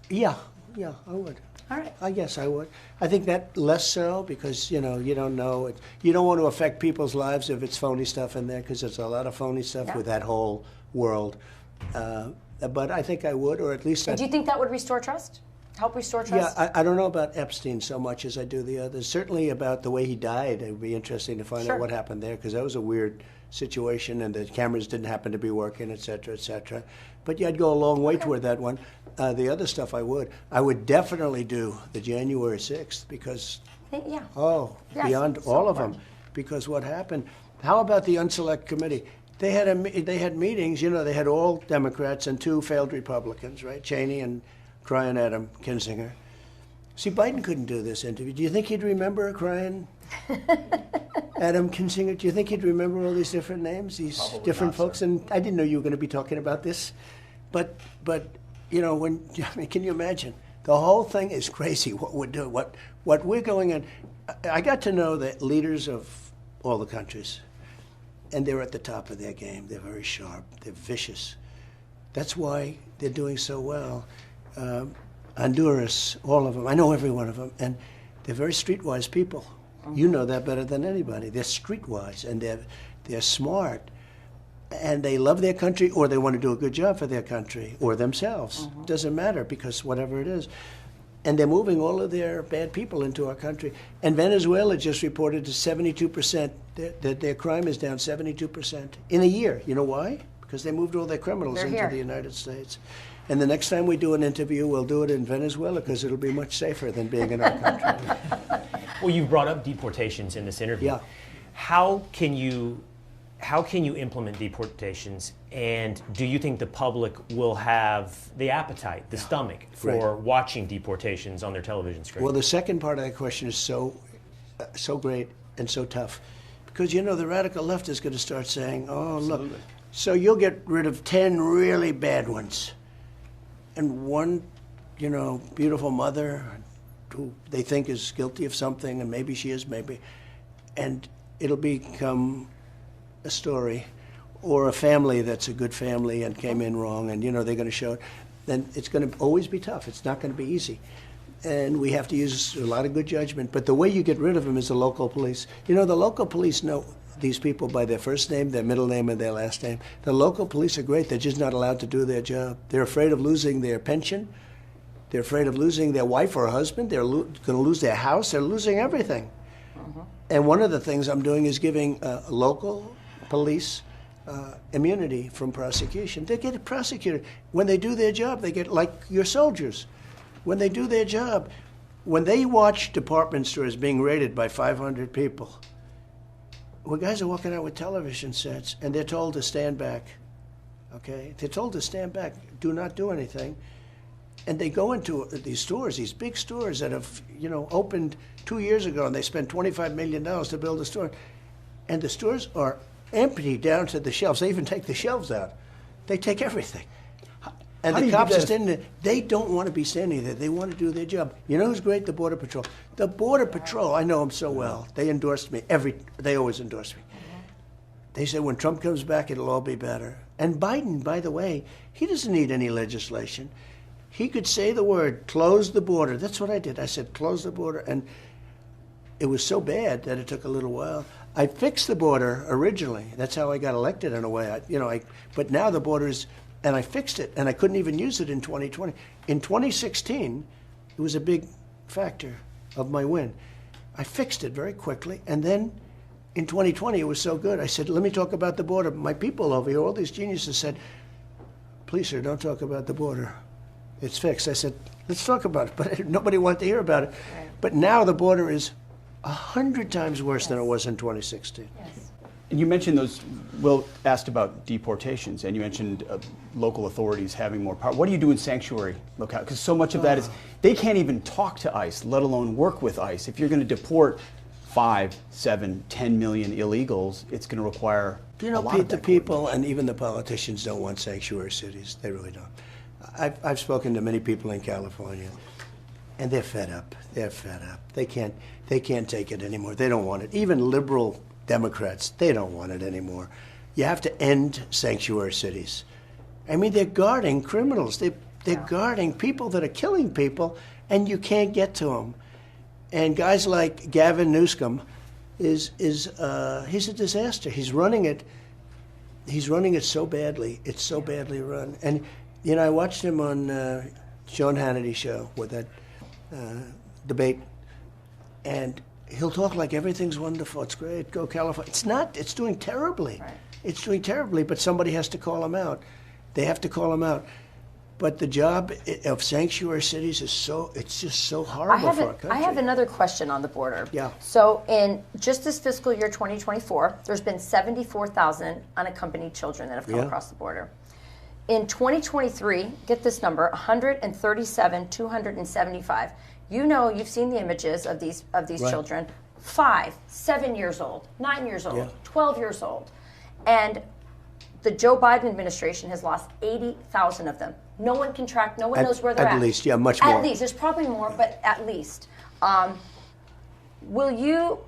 Speaker 3: Yeah. Yeah, I would.
Speaker 4: All right.
Speaker 3: I guess I would. I think that less so because, you don't know. You don't want to affect people's lives if it's phony stuff in there because there's a lot of phony stuff with that whole world. But I think I would, or at least
Speaker 4: Do you think that would restore trust? Help restore trust?
Speaker 3: Yeah, I don't know about Epstein so much as I do the others. Certainly about the way he died. It would be interesting to find out what happened there because that was a weird situation and the cameras didn't happen to be working, et cetera, et cetera. But yeah, I'd go a long way toward that one. The other stuff I would definitely do the January 6th because, beyond all of them, because what happened. How about the Unselect Committee? They had meetings, they had all Democrats and 2 failed Republicans, right? Cheney and crying Adam Kinzinger. See, Biden couldn't do this interview. Do you think he'd remember crying Adam Kinzinger? Do you think he'd remember all these different names, these different folks? Sir. And I didn't know you were going to be talking about this. But can you imagine? The whole thing is crazy what we're doing, what we're going in. I got to know the leaders of all the countries, and they're at the top of their game. They're very sharp. They're vicious. That's why they're doing so well. Honduras, all of them. I know every one of them. And they're very streetwise people. You know that better than anybody. They're streetwise, and they're smart. And they love their country, or they want to do a good job for their country, or themselves. Doesn't matter, because whatever it is. And they're moving all of their bad people into our country. And Venezuela just reported to 72% that their crime is down 72% in a year. You know why? Because they moved all their criminals into the United States. And the next time we do an interview, we'll do it in Venezuela because it'll be much safer than being in our country.
Speaker 1: Well, you've brought up deportations in this interview.
Speaker 3: Yeah.
Speaker 1: How can you implement deportations, and do you think the public will have the appetite, the stomach for watching deportations on their television screen?
Speaker 3: Well, the second part of that question is so great and so tough because, the radical left is going to start saying, oh, look, so you'll get rid of 10 really bad ones. And one, beautiful mother who they think is guilty of something, and maybe she is, maybe, and it'll become a story, or a family that's a good family and came in wrong, and they're going to show it. Then it's going to always be tough. It's not going to be easy, and we have to use a lot of good judgment. But the way you get rid of them is the local police. The local police know these people by their first name, their middle name, and their last name. The local police are great. They're just not allowed to do their job. They're afraid of losing their pension. They're afraid of losing their wife or husband. They're going to lose their house. They're losing everything. And one of the things I'm doing is giving local police immunity from prosecution. They get prosecuted. When they do their job, they get like your soldiers. When they do their job, when they watch department stores being raided by 500 people, well, guys are walking out with television sets, and they're told to stand back, okay? They're told to stand back, do not do anything. And they go into these stores, these big stores that have, opened 2 years ago, and they spent $25 million to build a store. And the stores are empty down to the shelves. They even take the shelves out. They take everything. And the cops are standing there. They don't want to be standing there. They want to do their job. You know who's great? The Border Patrol. The Border Patrol, I know them so well. They endorsed me. They always endorse me. They said when Trump comes back, it'll all be better. And Biden, by the way, he doesn't need any legislation. He could say the word, close the border. That's what I did. I said, close the border. And it was so bad that it took a little while. I fixed the border originally. That's how I got elected in a way. But now the border is... And I fixed it, and I couldn't even use it in 2020. In 2016, it was a big factor of my win. I fixed it very quickly, and then in 2020, it was so good. I said, let me talk about the border. My people over here, all these geniuses said, please, sir, don't talk about the border. It's fixed. I said, let's talk about it. But nobody wanted to hear about it. Right. But now the border is 100 times worse than it was in 2016.
Speaker 4: Yes.
Speaker 2: And you mentioned those, Will asked about deportations, and you mentioned local authorities having more power. What do you do in sanctuary locales? Because so much of that is, they can't even talk to ICE, let alone work with ICE. If you're going to deport 5, 7, 10 million illegals, it's going to require
Speaker 3: you know,
Speaker 2: a lot
Speaker 3: Pete,
Speaker 2: of
Speaker 3: the
Speaker 2: that
Speaker 3: people and even the politicians don't want sanctuary cities. They really don't. I've spoken to many people in California, and they're fed up. They're fed up. They can't take it anymore. They don't want it. Even liberal Democrats, they don't want it anymore. You have to end sanctuary cities. I mean, they're guarding criminals. They're guarding people that are killing people, and you can't get to them. And guys like Gavin Newsom he's a disaster. He's running it so badly. It's so badly run. And you know, I watched him on Sean Hannity's show with that debate, and he'll talk like everything's wonderful. It's great. Go California. It's not. It's doing terribly.
Speaker 4: Right.
Speaker 3: It's doing terribly, but somebody has to call him out. They have to call him out. But the job of sanctuary cities is it's just so horrible for our country.
Speaker 4: I have another question on the border.
Speaker 3: Yeah.
Speaker 4: So in just this fiscal year 2024, there's been 74,000 unaccompanied children that have come across the border. In 2023, get this number, 137,275. You know, you've seen the images of these children, 5, 7 years old, 9 years old, 12 years old. And the Joe Biden administration has lost 80,000 of them. No one can track, no one knows where they're at.
Speaker 3: At least, yeah, much more.
Speaker 4: At least, there's probably more, but at least. Will the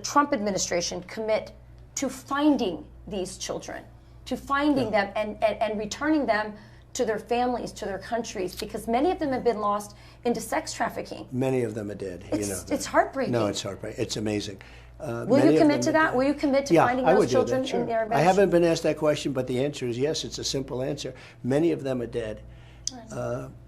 Speaker 4: Trump administration commit to finding these children, to finding them and returning them to their families, to their countries, because many of them have been lost into sex trafficking.
Speaker 3: Many of them are dead.
Speaker 4: It's heartbreaking.
Speaker 3: No, it's heartbreaking. It's amazing.
Speaker 4: Will you commit to that? Will you commit to finding those children in their
Speaker 3: I haven't been asked that question, but the answer is yes. It's a simple answer. Many of them are dead.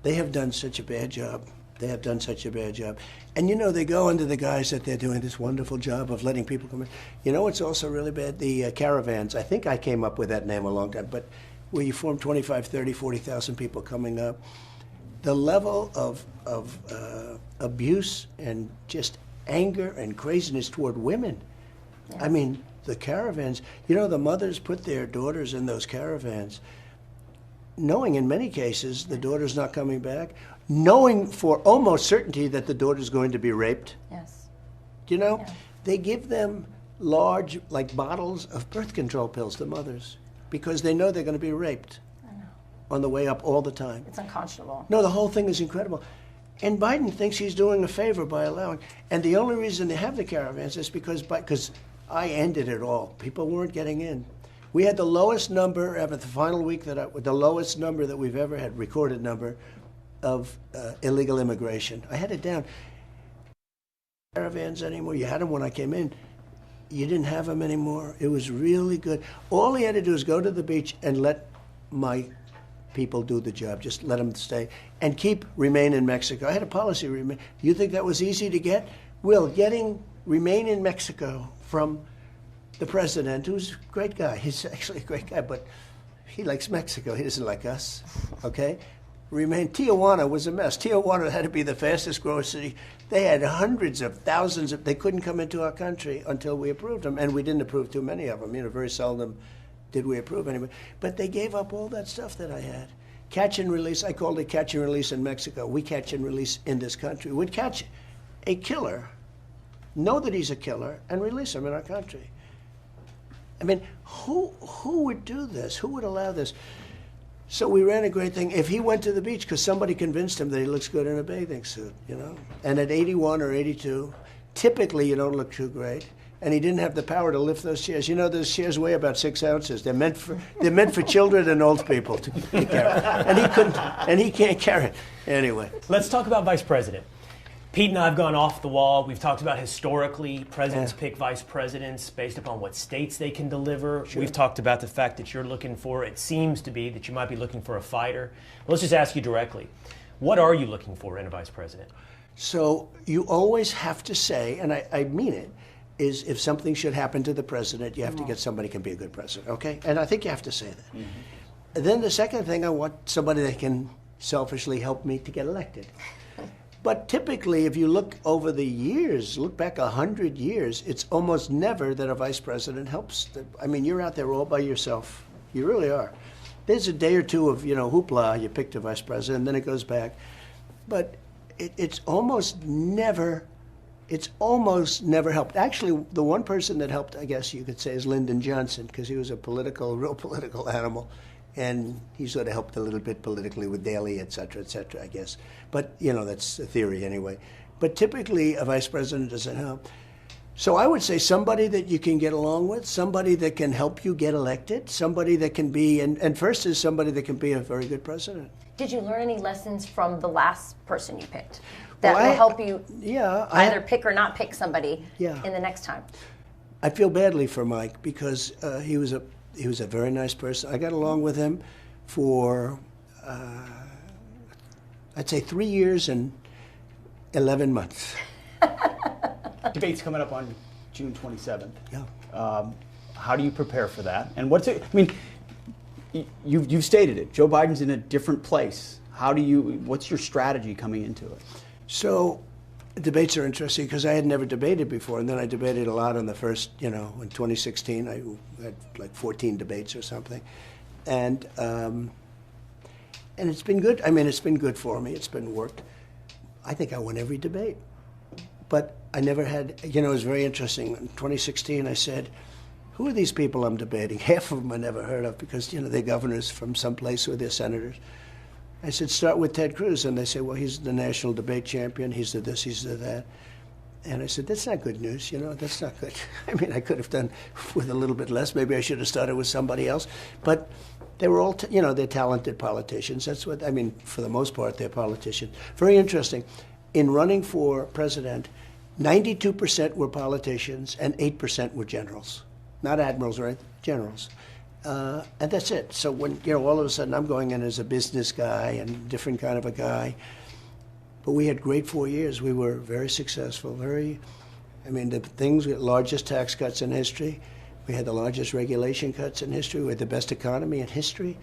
Speaker 3: They have done such a bad job. They have done such a bad job. And you know, they go under the guise that they're doing this wonderful job of letting people come in. You know what's also really bad? The caravans. I think I came up with that name a long time, but where you form 25, 30, 40,000 people coming up, the level of abuse and just anger and craziness toward women. Yes. I mean, the caravans, you know, the mothers put their daughters in those caravans, knowing in many cases the daughter's not coming back, knowing for almost certainty that the daughter's going to be raped.
Speaker 4: Yes.
Speaker 3: You know, they give them large, like bottles of birth control pills, the mothers, because they know they're going to be raped on the way up all the time.
Speaker 4: It's unconscionable.
Speaker 3: No, the whole thing is incredible. And Biden thinks he's doing a favor by allowing. And the only reason they have the caravans is because I ended it all. People weren't getting in. We had the lowest number ever, the final week the lowest number that we've ever had, recorded number of illegal immigration. I had it down. Caravans anymore. You had them when I came in. You didn't have them anymore. It was really good. All he had to do is go to the beach and let my people do the job. Just let them stay and remain in Mexico. I had a policy remain. You think that was easy to get? Will, remain in Mexico from the president, who's a great guy. He's actually a great guy, but he likes Mexico. He doesn't like us, okay? Tijuana was a mess. Tijuana had to be the fastest growing city. They had hundreds of thousands they couldn't come into our country until we approved them, and we didn't approve too many of them. You know, very seldom did we approve anybody. But they gave up all that stuff that I had. Catch and release, I called it catch and release in Mexico. We catch and release in this country. We'd catch a killer, know that he's a killer, and release him in our country. I mean, who would do this? Who would allow this? So we ran a great thing. If he went to the beach because somebody convinced him that he looks good in a bathing suit, you know, and at 81 or 82, typically you don't look too great. And he didn't have the power to lift those chairs. You know, those chairs weigh about 6 ounces. They're meant for children and old people to carry. And he can't carry it. Anyway.
Speaker 1: Let's talk about Vice President. Pete and I have gone off the wall. We've talked about historically, presidents pick vice presidents based upon what states they can deliver. Sure. We've talked about the fact that it seems to be that you might be looking for a fighter. Let's just ask you directly. What are you looking for in a vice president? So
Speaker 3: you always have to say, and I mean it, is if something should happen to the president, you have to get somebody who can be a good president, okay? And I think you have to say that. Mm-hmm. Then the second thing, I want somebody that can selfishly help me to get elected. But typically, if you look over the years, look back 100 years, it's almost never that a vice president helps. I mean, you're out there all by yourself. You really are. There's a day or two of, hoopla, you picked a vice president, and then it goes back. But it's almost never helped. Actually, the one person that helped, I guess you could say, is Lyndon Johnson, because he was a real political animal. And he sort of helped a little bit politically with Daley, et cetera, I guess. But, that's a theory anyway. But typically, a vice president doesn't help. So I would say somebody that you can get along with, somebody that can help you get elected, somebody that can be, and first is somebody that can be a very good president.
Speaker 4: Did you learn any lessons from the last person you picked that will help you either pick or not pick somebody in the next time?
Speaker 3: I feel badly for Mike because he was a very nice person. I got along with him for, I'd say 3 years and 11 months.
Speaker 2: Debate's coming up on June 27th.
Speaker 3: Yeah.
Speaker 2: How do you prepare for that? And you've stated it. Joe Biden's in a different place. What's your strategy coming into it?
Speaker 3: So debates are interesting because I had never debated before, and then I debated a lot in the first, in 2016, I had like 14 debates or something. And it's been good. I mean, it's been good for me. It's been worked. I think I won every debate. But I never had, it was very interesting. In 2016, I said, who are these people I'm debating? Half of them I never heard of because, they're governors from someplace or they're senators. I said, start with Ted Cruz. And they say, well, he's the national debate champion. He's the this, he's the that. And I said, that's not good news. That's not good. I mean, I could have done with a little bit less. Maybe I should have started with somebody else. But they were all, they're talented politicians. That's what, for the most part, they're politicians. Very interesting. In running for president, 92% were politicians and 8% were generals. Not admirals, right? Generals. And that's it. So when, all of a sudden I'm going in as a business guy and different kind of a guy. But we had great 4 years. We were very successful, the largest tax cuts in history. We had the largest regulation cuts in history. We had the best economy in history.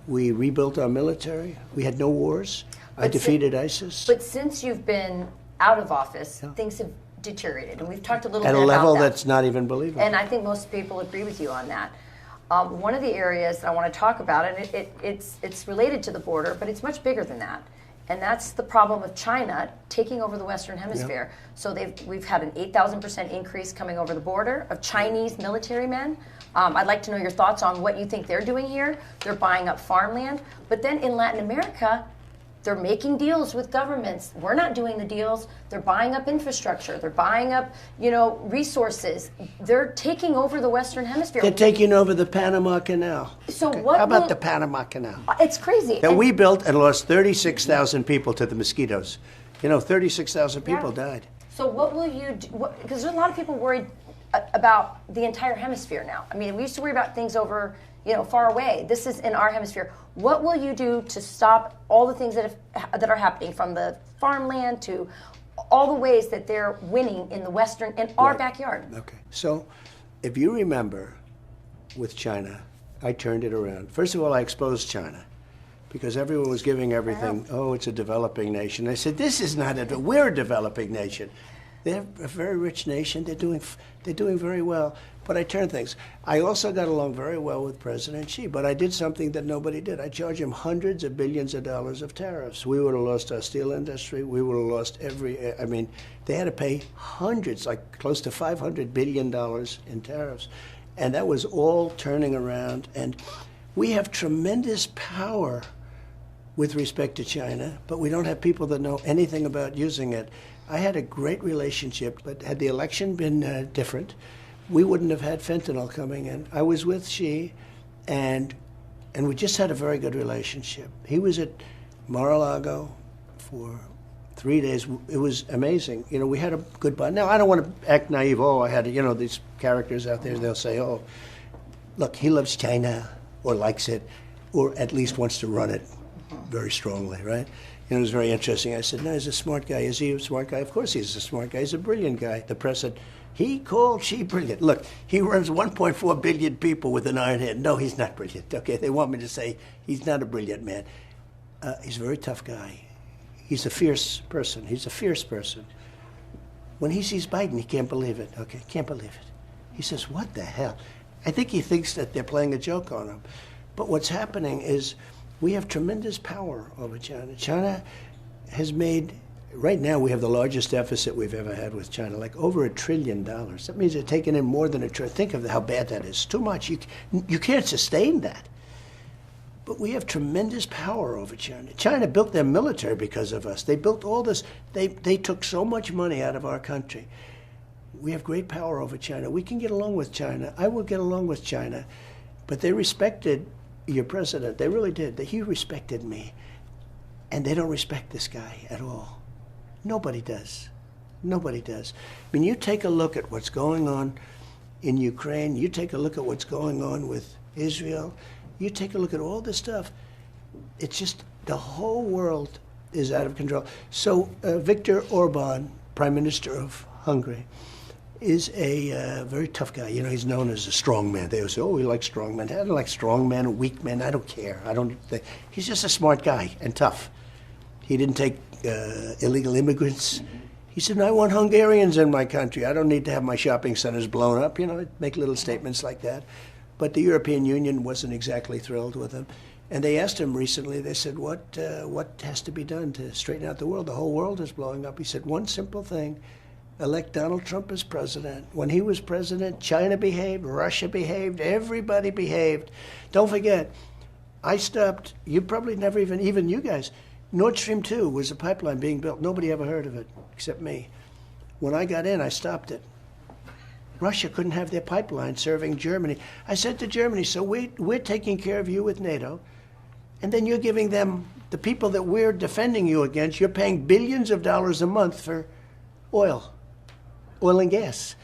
Speaker 3: We rebuilt our military. We had no wars. I defeated ISIS.
Speaker 4: But since you've been out of office, things have deteriorated. And we've talked a little bit
Speaker 3: about
Speaker 4: that.
Speaker 3: At a level that's not even believable.
Speaker 4: And I think most people agree with you on that. One of the areas I want to talk about, and it's related to the border, but it's much bigger than that. And that's the problem of China taking over the Western Hemisphere. Yeah. So we've had an 8,000% increase coming over the border of Chinese military men. I'd like to know your thoughts on what you think they're doing here. They're buying up farmland. But then in Latin America, they're making deals with governments. We're not doing the deals. They're buying up infrastructure. They're buying up, resources. They're taking over the Western Hemisphere.
Speaker 3: They're taking over the Panama Canal.
Speaker 4: So
Speaker 3: okay. How about the Panama Canal?
Speaker 4: It's crazy.
Speaker 3: That we built and lost 36,000 people to the mosquitoes. 36,000 people died.
Speaker 4: So what will you do? Because there's a lot of people worried about the entire hemisphere now. We used to worry about things over, far away. This is in our hemisphere. What will you do to stop all the things that are happening, from the farmland to all the ways that they're winning in the Western, in our backyard?
Speaker 3: Okay. So if you remember with China, I turned it around. First of all, I exposed China because everyone was giving everything, it's a developing nation. I said, this is not we're a developing nation. They're a very rich nation. They're doing very well. But I turned things. I also got along very well with President Xi, but I did something that nobody did. I charged him hundreds of billions of dollars of tariffs. We would have lost our steel industry. We would have lost they had to pay hundreds, like close to $500 billion in tariffs. And that was all turning around. And we have tremendous power with respect to China, but we don't have people that know anything about using it. I had a great relationship, but had the election been different, we wouldn't have had fentanyl coming in. I was with Xi, and we just had a very good relationship. He was at Mar-a-Lago for 3 days. It was amazing. We had a good bond. Now, I don't want to act naive. I had, these characters out there, they'll say, look, he loves China, or likes it, or at least wants to run it very strongly, right? It was very interesting. I said, no, he's a smart guy. Is he a smart guy? Of course he's a smart guy. He's a brilliant guy. The press said, he called Xi brilliant. Look, he runs 1.4 billion people with an iron hand. No, he's not brilliant. Okay, they want me to say he's not a brilliant man. He's a very tough guy. He's a fierce person. He's a fierce person. When he sees Biden, he can't believe it. Okay, can't believe it. He says, what the hell? I think he thinks that they're playing a joke on him. But what's happening is we have tremendous power over China. China has made, right now we have the largest deficit we've ever had with China, like over $1 trillion. That means they're taking in more than $1 trillion. Think of how bad that is. Too much. You can't sustain that. But we have tremendous power over China. China built their military because of us. They built all this. They took so much money out of our country. We have great power over China. We can get along with China. I will get along with China. But they respected your president. They really did. He respected me. And they don't respect this guy at all. Nobody does. Nobody does. I mean, you take a look at what's going on in Ukraine. You take a look at what's going on with Israel. You take a look at all this stuff. It's just the whole world is out of control. So Viktor Orban, Prime Minister of Hungary, is a very tough guy. You know, he's known as a strong man. They always say, oh, he likes strong men. I don't like strong men or weak men. I don't care. He's just a smart guy and tough. He didn't take illegal immigrants. He said, I want Hungarians in my country. I don't need to have my shopping centers blown up. You know, make little statements like that. But the European Union wasn't exactly thrilled with him. And they asked him recently, they said, what has to be done to straighten out the world? The whole world is blowing up. He said, one simple thing, elect Donald Trump as president. When he was president, China behaved, Russia behaved, everybody behaved. Don't forget, I stopped, you probably never even you guys, Nord Stream 2 was a pipeline being built. Nobody ever heard of it, except me. When I got in, I stopped it. Russia couldn't have their pipeline serving Germany. I said to Germany, so we're taking care of you with NATO, and then you're giving them, the people that we're defending you against, you're paying billions of dollars a month for oil and gas.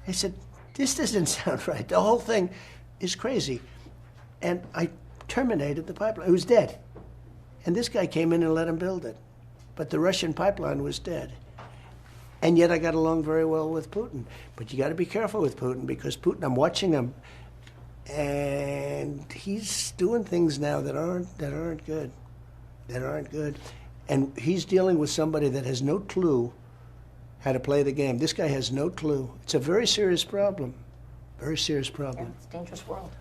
Speaker 3: I said, this doesn't sound right. The whole thing is crazy. And I terminated the pipeline. It was dead. And this guy came in and let him build it. But the Russian pipeline was dead. And yet I got along very well with Putin. But you got to be careful with Putin, because Putin, I'm watching him, and he's doing things now that aren't good. That aren't good. And he's dealing with somebody that has no clue how to play the game. This guy has no clue. It's a very serious problem. Very serious problem.
Speaker 4: Yeah, it's a dangerous world.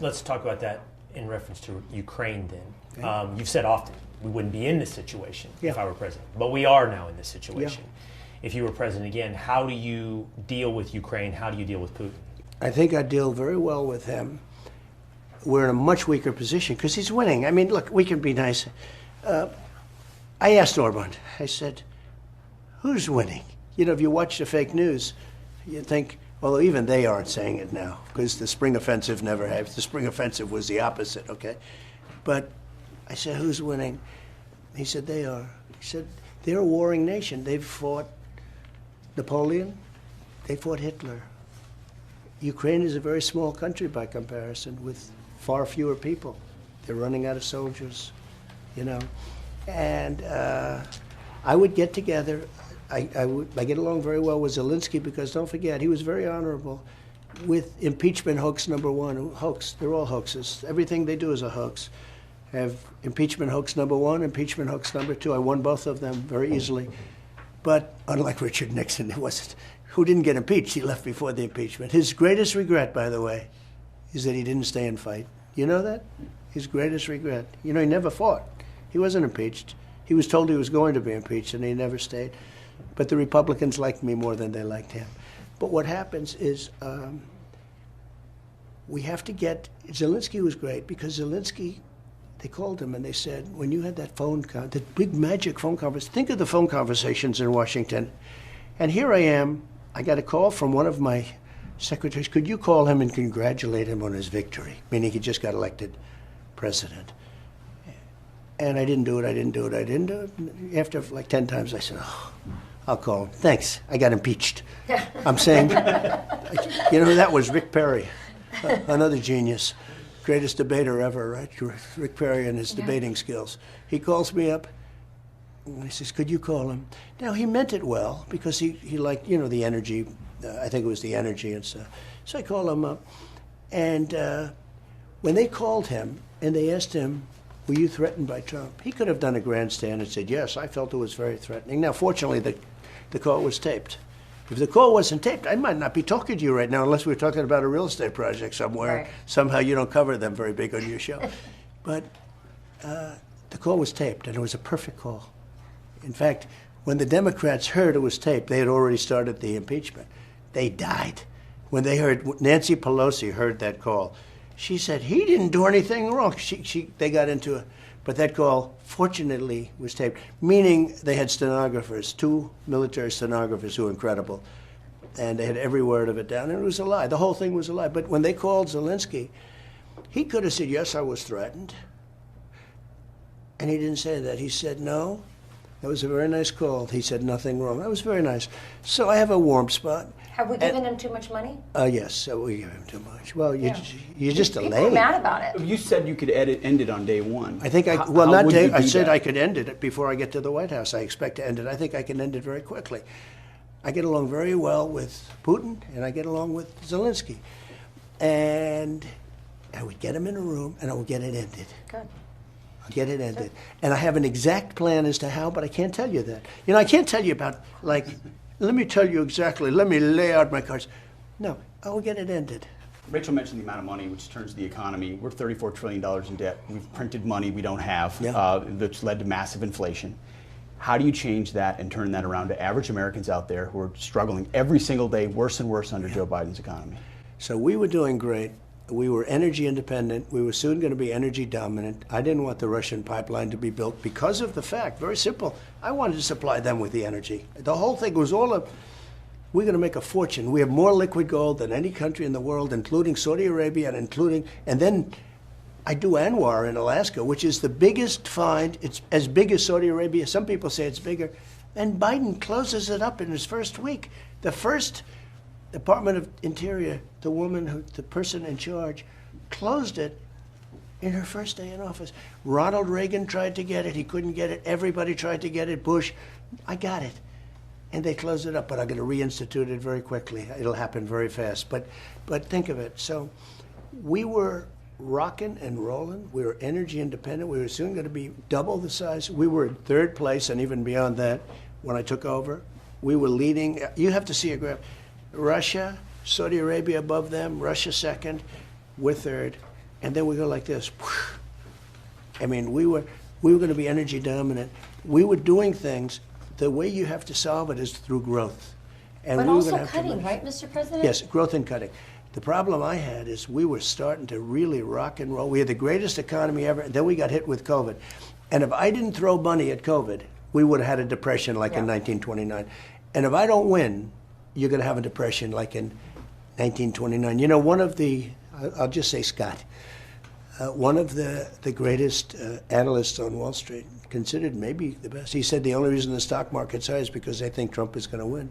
Speaker 1: Let's talk about that in reference to Ukraine then. Okay. You've said often, we wouldn't be in this situation if I were president. But we are now in this situation. Yeah. If you were president again, how do you deal with Ukraine? How do you deal with Putin?
Speaker 3: I think I deal very well with him. We're in a much weaker position because he's winning. I mean, look, we can be nice. I asked Orban, I said, who's winning? You know, if you watch the fake news, you think, although even they aren't saying it now, because the spring offensive never happened. The spring offensive was the opposite, okay? But I said, who's winning? He said, they are. He said, they're a warring nation. They've fought Napoleon. They fought Hitler. Ukraine is a very small country by comparison, with far fewer people. They're running out of soldiers, you know. And I would get together. I get along very well with Zelensky, because don't forget, he was very honorable with impeachment hoax number one. Hoax, they're all hoaxes. Everything they do is a hoax. Have impeachment hoax number one, impeachment hoax number two. I won both of them very easily. But unlike Richard Nixon, who didn't get impeached, he left before the impeachment. His greatest regret, by the way, is that he didn't stay and fight. You know that? His greatest regret. You know, he never fought. He wasn't impeached. He was told he was going to be impeached, and he never stayed. But the Republicans liked me more than they liked him. But what happens is we have to get, Zelensky was great, because Zelensky, they called him and they said, when you had that the big magic phone conversation, think of the phone conversations in Washington. And here I am, I got a call from one of my secretaries, could you call him and congratulate him on his victory? Meaning he just got elected president. And I didn't do it. After like 10 times, I said, oh, I'll call him. Thanks, I got impeached. I'm saying, you know, that was Rick Perry, another genius. Greatest debater ever, right? Rick Perry and his debating skills. He calls me up and he says, could you call him? Now, he meant it well, because he liked, you know, the energy. I think it was the energy and stuff. So I called him up. And when they called him and they asked him, were you threatened by Trump? He could have done a grandstand and said, yes, I felt it was very threatening. Now, fortunately, the call was taped. If the call wasn't taped, I might not be talking to you right now unless we were talking about a real estate project somewhere.
Speaker 4: Right.
Speaker 3: Somehow you don't cover them very big on your show. But the call was taped, and it was a perfect call. In fact, when the Democrats heard it was taped, they had already started the impeachment. They died. When they heard, Nancy Pelosi heard that call, she said, he didn't do anything wrong. They got into it. But that call, fortunately, was taped, meaning they had stenographers, 2 military stenographers who were incredible. And they had every word of it down, and it was a lie. The whole thing was a lie. But when they called Zelensky, he could have said, yes, I was threatened. And he didn't say that. He said, no, that was a very nice call. He said, nothing wrong. That was very nice. So I have a warm spot.
Speaker 4: Have we given him too much money?
Speaker 3: Yes, we give him too much. Well, you're just
Speaker 4: People
Speaker 3: delayed.
Speaker 4: are mad about it.
Speaker 2: You said you could end it on day one.
Speaker 3: I think I said I could end it before I get to the White House. I expect to end it. I think I can end it very quickly. I get along very well with Putin, and I get along with Zelensky. And I would get him in a room, and I would get it ended.
Speaker 4: Good.
Speaker 3: I'll get it ended. And I have an exact plan as to how, but I can't tell you that. You know, I can't tell you about, like, let me tell you exactly, let me lay out my cards. No, I will get it ended.
Speaker 2: Rachel mentioned the amount of money which turns the economy. We're $34 trillion in debt. We've printed money we don't have, that's led to massive inflation. How do you change that and turn that around to average Americans out there who are struggling every single day, worse and worse under Joe Biden's economy?
Speaker 3: So we were doing great. We were energy independent. We were soon going to be energy dominant. I didn't want the Russian pipeline to be built because of the fact, very simple, I wanted to supply them with the energy. The whole thing was we're going to make a fortune. We have more liquid gold than any country in the world, including Saudi Arabia, and then I do Anwar in Alaska, which is the biggest find. It's as big as Saudi Arabia. Some people say it's bigger. And Biden closes it up in his first week. The first Department of Interior, the person in charge, closed it in her first day in office. Ronald Reagan tried to get it. He couldn't get it. Everybody tried to get it. Bush, I got it. And they closed it up, but I'm going to reinstitute it very quickly. It'll happen very fast. But think of it. So we were rocking and rolling. We were energy independent. We were soon going to be double the size. We were in third place, and even beyond that, when I took over, we were leading. You have to see a graph. Russia, Saudi Arabia above them, Russia second, we're third, and then we go like this. I mean, we were going to be energy dominant. We were doing things. The way you have to solve it is through growth. And
Speaker 4: But
Speaker 3: we were
Speaker 4: also
Speaker 3: going to have
Speaker 4: cutting, right, Mr. President?
Speaker 3: Yes, growth and cutting. The problem I had is we were starting to really rock and roll. We had the greatest economy ever, and then we got hit with COVID. And if I didn't throw money at COVID, we would have had a depression like in 1929. And if I don't win, you're going to have a depression like in 1929. You know, one of the, I'll just say Scott, one of the greatest analysts on Wall Street, considered maybe the best, he said the only reason the stock market's high is because they think Trump is going to win.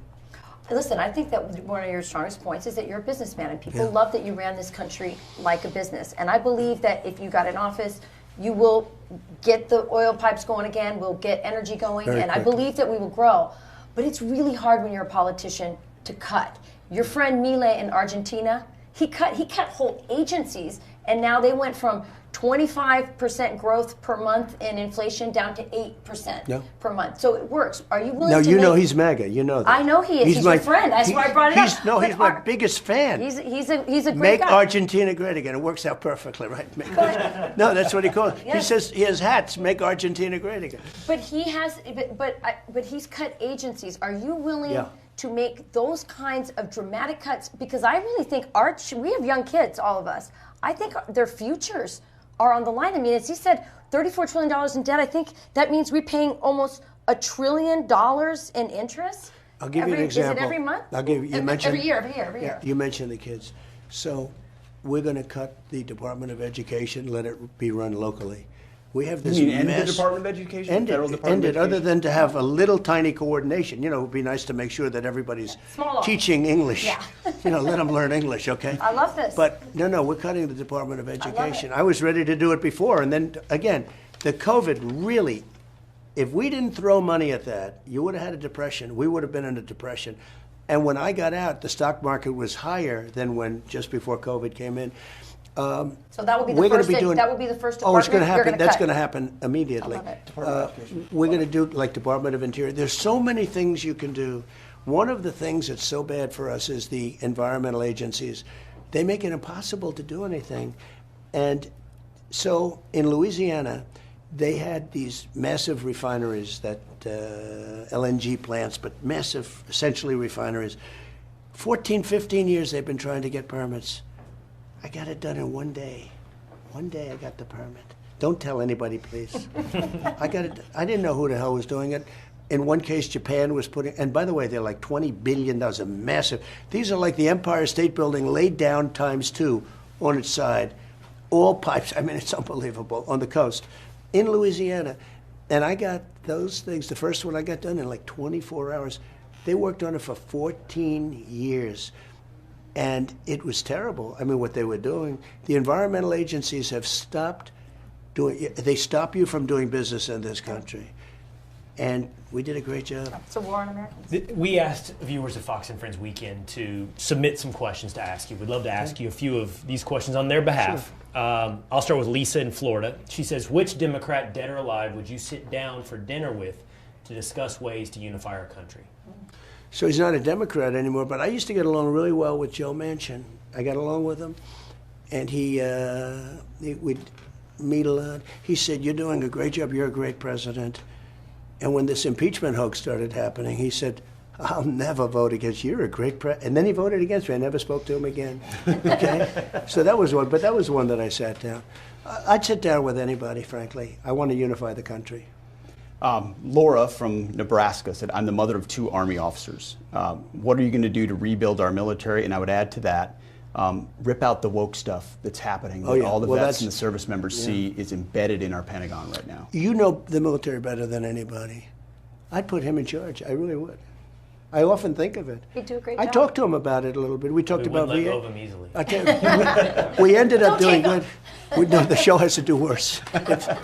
Speaker 4: Listen, I think that one of your strongest points is that you're a businessman, and people love that you ran this country like a business. And I believe that if you got in office, you will get the oil pipes going again, we'll get energy going,
Speaker 3: Very
Speaker 4: and
Speaker 3: quickly.
Speaker 4: I believe that we will grow. But it's really hard when you're a politician to cut. Your friend Milei in Argentina, he cut whole agencies, and now they went from 25% growth per month in inflation down to 8% per month. So it works. Are you willing to
Speaker 3: know he's MAGA. You know that.
Speaker 4: I know he is. He's your friend. That's why I brought it up.
Speaker 3: No, he's my biggest fan.
Speaker 4: He's a great
Speaker 3: Make
Speaker 4: guy.
Speaker 3: Argentina great again. It works out perfectly, right? No, that's what he calls it. He says he has hats. Make Argentina great again.
Speaker 4: But he has. But he's cut agencies. Are you willing to make those kinds of dramatic cuts? Because I really think we have young kids, all of us. I think their futures are on the line. I mean, as he said, $34 trillion in debt. I think that means we're paying almost $1 trillion in interest.
Speaker 3: I'll give you an example.
Speaker 4: Is it every month?
Speaker 3: I'll give you. You mentioned
Speaker 4: every year.
Speaker 3: Yeah, you mentioned the kids. So we're going to cut the Department of Education, let it be run locally. We have this
Speaker 2: You mean end the Department of Education?
Speaker 3: End
Speaker 2: Federal
Speaker 3: it,
Speaker 2: Department of
Speaker 3: other
Speaker 2: Education?
Speaker 3: than to have a little tiny coordination. You know, it would be nice to make sure that everybody's teaching English.
Speaker 4: Yeah.
Speaker 3: You know, let them learn English, okay?
Speaker 4: I love this.
Speaker 3: But no, we're cutting the Department of Education. I was ready to do it before, and then again, the COVID really, if we didn't throw money at that, you would have had a depression. We would have been in a depression. And when I got out, the stock market was higher than when just before COVID came in.
Speaker 4: So that would be
Speaker 3: we're
Speaker 4: the first.
Speaker 3: be doing,
Speaker 4: that would be the first
Speaker 3: Oh,
Speaker 4: department.
Speaker 3: it's going to happen. That's going to
Speaker 4: cut.
Speaker 3: happen immediately.
Speaker 4: I love it.
Speaker 3: We're going to do like Department of Interior. There's so many things you can do. One of the things that's so bad for us is the environmental agencies. They make it impossible to do anything. And so in Louisiana, they had these massive refineries, that LNG plants, but massive, essentially refineries. 14, 15 years they've been trying to get permits. I got it done in one day. One day I got the permit. Don't tell anybody, please. I got it. I didn't know who the hell was doing it. In one case, Japan was putting, and by the way, they're like $20 billion, a massive. These are like the Empire State Building laid down ×2 on its side. All pipes, I mean, it's unbelievable, on the coast in Louisiana. And I got those things, the first one I got done in like 24 hours. They worked on it for 14 years. And it was terrible. I mean, what they were doing. The environmental agencies have stopped doing, they stop you from doing business in this country. And we did a great job.
Speaker 4: It's a war on Americans.
Speaker 1: We asked viewers of Fox and Friends Weekend to submit some questions to ask you. We'd love to ask you a few of these questions on their behalf. Sure. I'll start with Lisa in Florida. She says, which Democrat, dead or alive, would you sit down for dinner with to discuss ways to unify our country?
Speaker 3: So he's not a Democrat anymore, but I used to get along really well with Joe Manchin. I got along with him, and we'd meet a lot. He said, you're doing a great job, you're a great president. And when this impeachment hoax started happening, he said, I'll never vote against you. You're a great president. And then he voted against me. I never spoke to him again. Okay? So that was one, but that was one that I sat down. I'd sit down with anybody, frankly. I want to unify the country.
Speaker 2: Laura from Nebraska said, I'm the mother of 2 Army officers. What are you going to do to rebuild our military? And I would add to that, rip out the woke stuff that's happening. That all the vets and the service members see is embedded in our Pentagon right now.
Speaker 3: You know the military better than anybody. I'd put him in charge. I really would. I often think of it.
Speaker 4: He'd do a great job.
Speaker 3: I talked to him about it a little bit. We talked about
Speaker 1: wouldn't
Speaker 3: VA.
Speaker 1: let go of him easily.
Speaker 3: I tell you, we ended up doing good. No, the show has to do worse.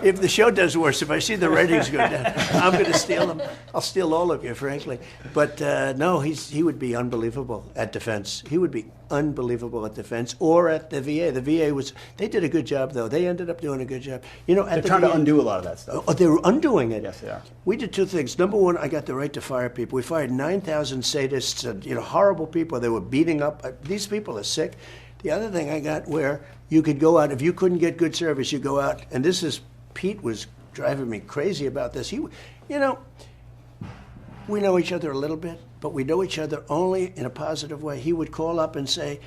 Speaker 3: If the show does worse, if I see the ratings go down, I'm going to steal them. I'll steal all of you, frankly. But no, he would be unbelievable at defense. He would be unbelievable at defense or at the VA. The VA they did a good job, though. They ended up doing a good job. You know,
Speaker 2: they're trying to undo a lot of that stuff.
Speaker 3: Oh, they were undoing it.
Speaker 2: Yes, they are.
Speaker 3: We did 2 things. Number one, I got the right to fire people. We fired 9,000 sadists and horrible people. They were beating up. These people are sick. The other thing I got where you could go out, if you couldn't get good service, you go out, and Pete was driving me crazy about this. We know each other a little bit, but we know each other only in a positive way. He would call up and say,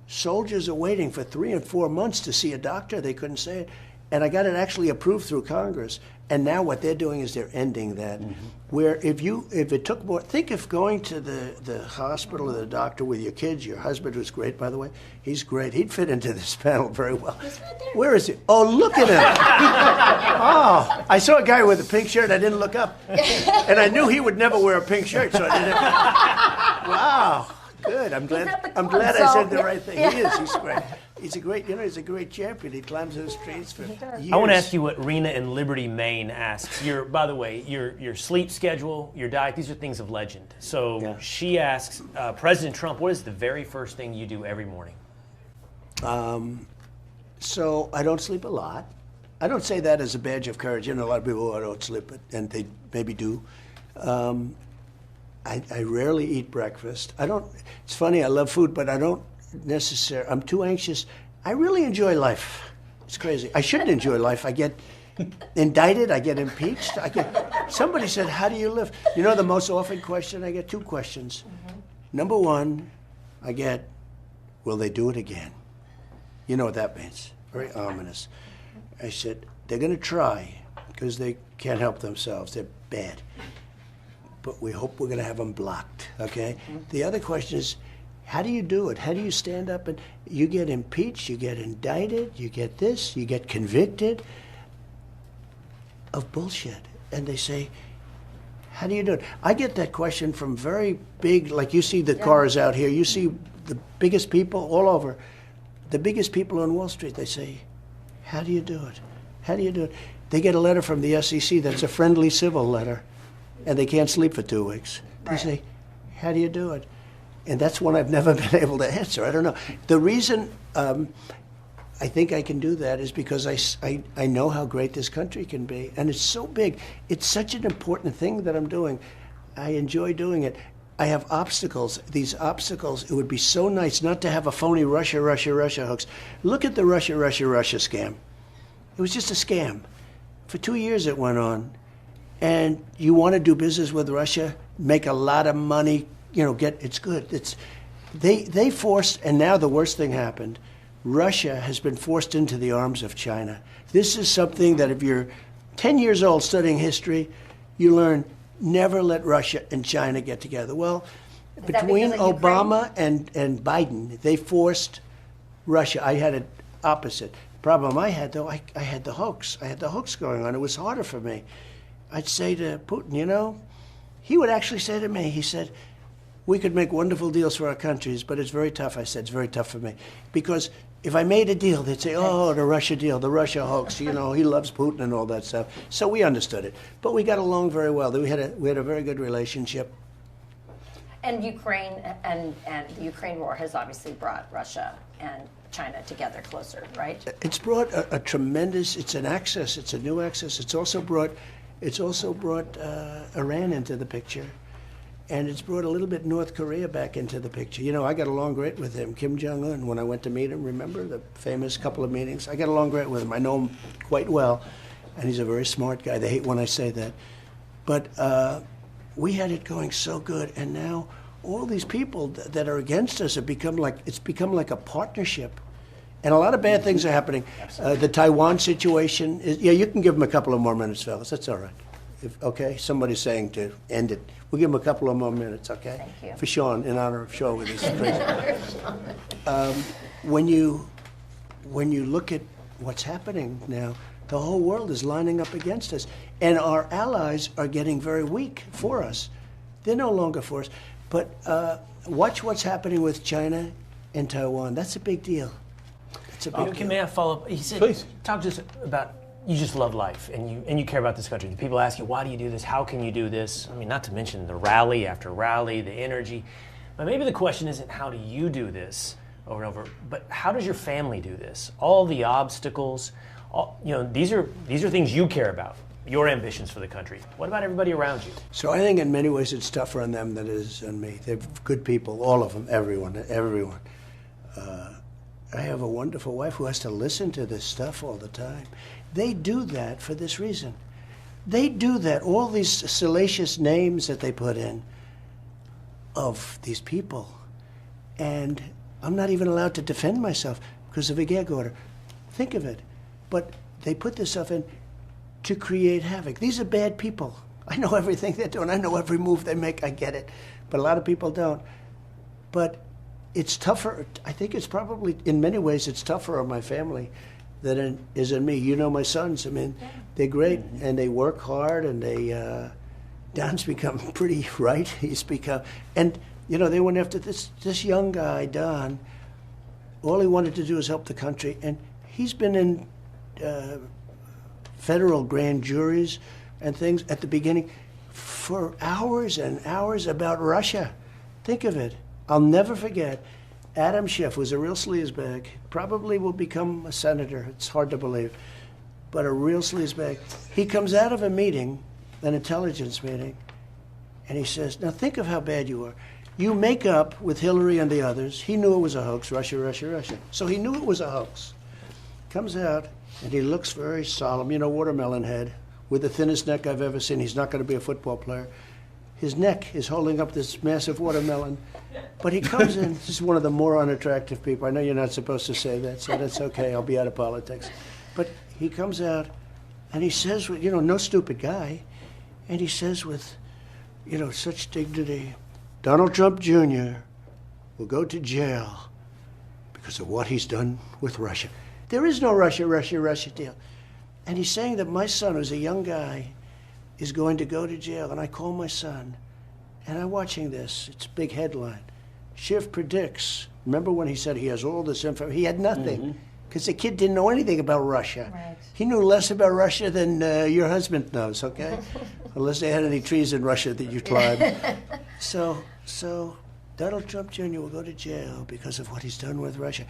Speaker 3: soldiers are waiting for 3 and 4 months to see a doctor. They couldn't say it. And I got it actually approved through Congress. And now what they're doing is they're ending that. Mm-hmm. Where if it took more, think if going to the hospital or the doctor with your kids, your husband was great, by the way. He's great. He'd fit into this panel very well.
Speaker 4: He's right there.
Speaker 3: Where is he? Oh, look at him. Oh, I saw a guy with a pink shirt. I didn't look up. And I knew he would never wear a pink shirt, so I didn't. Wow. Good. I'm glad I said the right thing. Yeah. He is. He's great. He's a great champion. He climbs those trees for years.
Speaker 1: I want to ask you what Rena in Liberty, Maine asks. By the way, your sleep schedule, your diet, these are things of legend. So she asks, President Trump, what is the very first thing you do every morning?
Speaker 3: So I don't sleep a lot. I don't say that as a badge of courage. A lot of people, I don't sleep, and they maybe do. I rarely eat breakfast. It's funny, I love food, but I don't necessarily, I'm too anxious. I really enjoy life. It's crazy. I shouldn't enjoy life. I get indicted, I get impeached. Somebody said, how do you live? The most often question, I get 2 questions. Mm-hmm. Number 1, I get, will they do it again? You know what that means. Very ominous. I said, they're going to try because they can't help themselves. They're bad. But we hope we're going to have them blocked, okay? Mm-hmm. The other question is, how do you do it? How do you stand up and you get impeached, you get indicted, you get this, you get convicted of bullshit. And they say, how do you do it? I get that question from very big, like you see the cars out here, you see the biggest people all over, the biggest people on Wall Street, they say, how do you do it? How do you do it? They get a letter from the SEC that's a friendly civil letter, and they can't sleep for 2 weeks. They say, how do you do it? And that's one I've never been able to answer. I don't know. The reason I think I can do that is because I know how great this country can be. And it's so big. It's such an important thing that I'm doing. I enjoy doing it. I have obstacles. These obstacles, it would be so nice not to have a phony Russia hooks. Look at the Russia scam. It was just a scam. For 2 years it went on. And you want to do business with Russia, make a lot of money, it's good. They forced, and now the worst thing happened. Russia has been forced into the arms of China. This is something that if you're 10 years old studying history, you learn never let Russia and China get together. Well, between Obama and Biden, they forced Russia. I had it opposite. The problem I had, though, I had the hoax. I had the hoax going on. It was harder for me. I'd say to Putin, he would actually say to me, he said, we could make wonderful deals for our countries, but it's very tough. I said, it's very tough for me. Because if I made a deal, they'd say, oh, the Russia deal, the Russia hoax, he loves Putin and all that stuff. So we understood it. But we got along very well. We had a very good relationship.
Speaker 4: And Ukraine and the Ukraine war has obviously brought Russia and China together closer, right?
Speaker 3: It's brought a tremendous, it's an access, it's a new access. It's also brought Iran into the picture. And it's brought a little bit North Korea back into the picture. I got along great with him, Kim Jong-un, when I went to meet him. Remember the famous couple of meetings? I got along great with him. I know him quite well, and he's a very smart guy. They hate when I say that. But we had it going so good, and now all these people that are against us have become like a partnership. And a lot of bad things are happening. The Taiwan situation, you can give them a couple of more minutes, fellas. That's all right. Okay, somebody's saying to end it. We'll give him a couple of more minutes, okay?
Speaker 4: Thank you.
Speaker 3: For Sean, in honor of Sean with his praise. When you look at what's happening now, the whole world is lining up against us. And our allies are getting very weak for us. They're no longer for us. But watch what's happening with China and Taiwan. That's a big deal. It's a big deal.
Speaker 5: May I follow up? He said,
Speaker 2: Please.
Speaker 5: Talk to us about, you just love life and you care about this country. People ask you, why do you do this? How can you do this? I mean, not to mention the rally after rally, the energy. But maybe the question isn't how do you do this over and over, but how does your family do this? All the obstacles, these are things you care about, your ambitions for the country. What about everybody around you?
Speaker 3: So I think in many ways it's tougher on them than it is on me. They're good people, all of them, everyone. I have a wonderful wife who has to listen to this stuff all the time. They do that for this reason. They do that, all these salacious names that they put in of these people. And I'm not even allowed to defend myself because of a gag order. Think of it. But they put this stuff in to create havoc. These are bad people. I know everything they're doing. I know every move they make. I get it. But a lot of people don't. But it's tougher. I think it's probably, in many ways, it's tougher on my family than it is on me. You know my sons. I mean, they're great, and they work hard, and Don's become pretty right. He's become, and they went after this young guy, Don. All he wanted to do was help the country, and he's been in federal grand juries and things at the beginning for hours and hours about Russia. Think of it. I'll never forget, Adam Schiff was a real sleazebag, probably will become a senator, it's hard to believe, but a real sleazebag. He comes out of a meeting, an intelligence meeting, and he says, now think of how bad you are. You make up with Hillary and the others. He knew it was a hoax, Russia. So he knew it was a hoax. Comes out, and he looks very solemn, watermelon head, with the thinnest neck I've ever seen. He's not going to be a football player. His neck is holding up this massive watermelon. But he comes in, this is one of the more unattractive people. I know you're not supposed to say that, so that's okay. I'll be out of politics. But he comes out, and he says, no stupid guy, and he says with, such dignity, Donald Trump Jr. will go to jail because of what he's done with Russia. There is no Russia deal. And he's saying that my son, who's a young guy, is going to go to jail. And I call my son, and I'm watching this. It's a big headline. Schiff predicts. Remember when he said he has all this info? He had nothing, because the kid didn't know anything about Russia.
Speaker 4: Right.
Speaker 3: He knew less about Russia than your husband knows, okay? Unless they had any trees in Russia that you climbed. So Donald Trump Jr. will go to jail because of what he's done with Russia.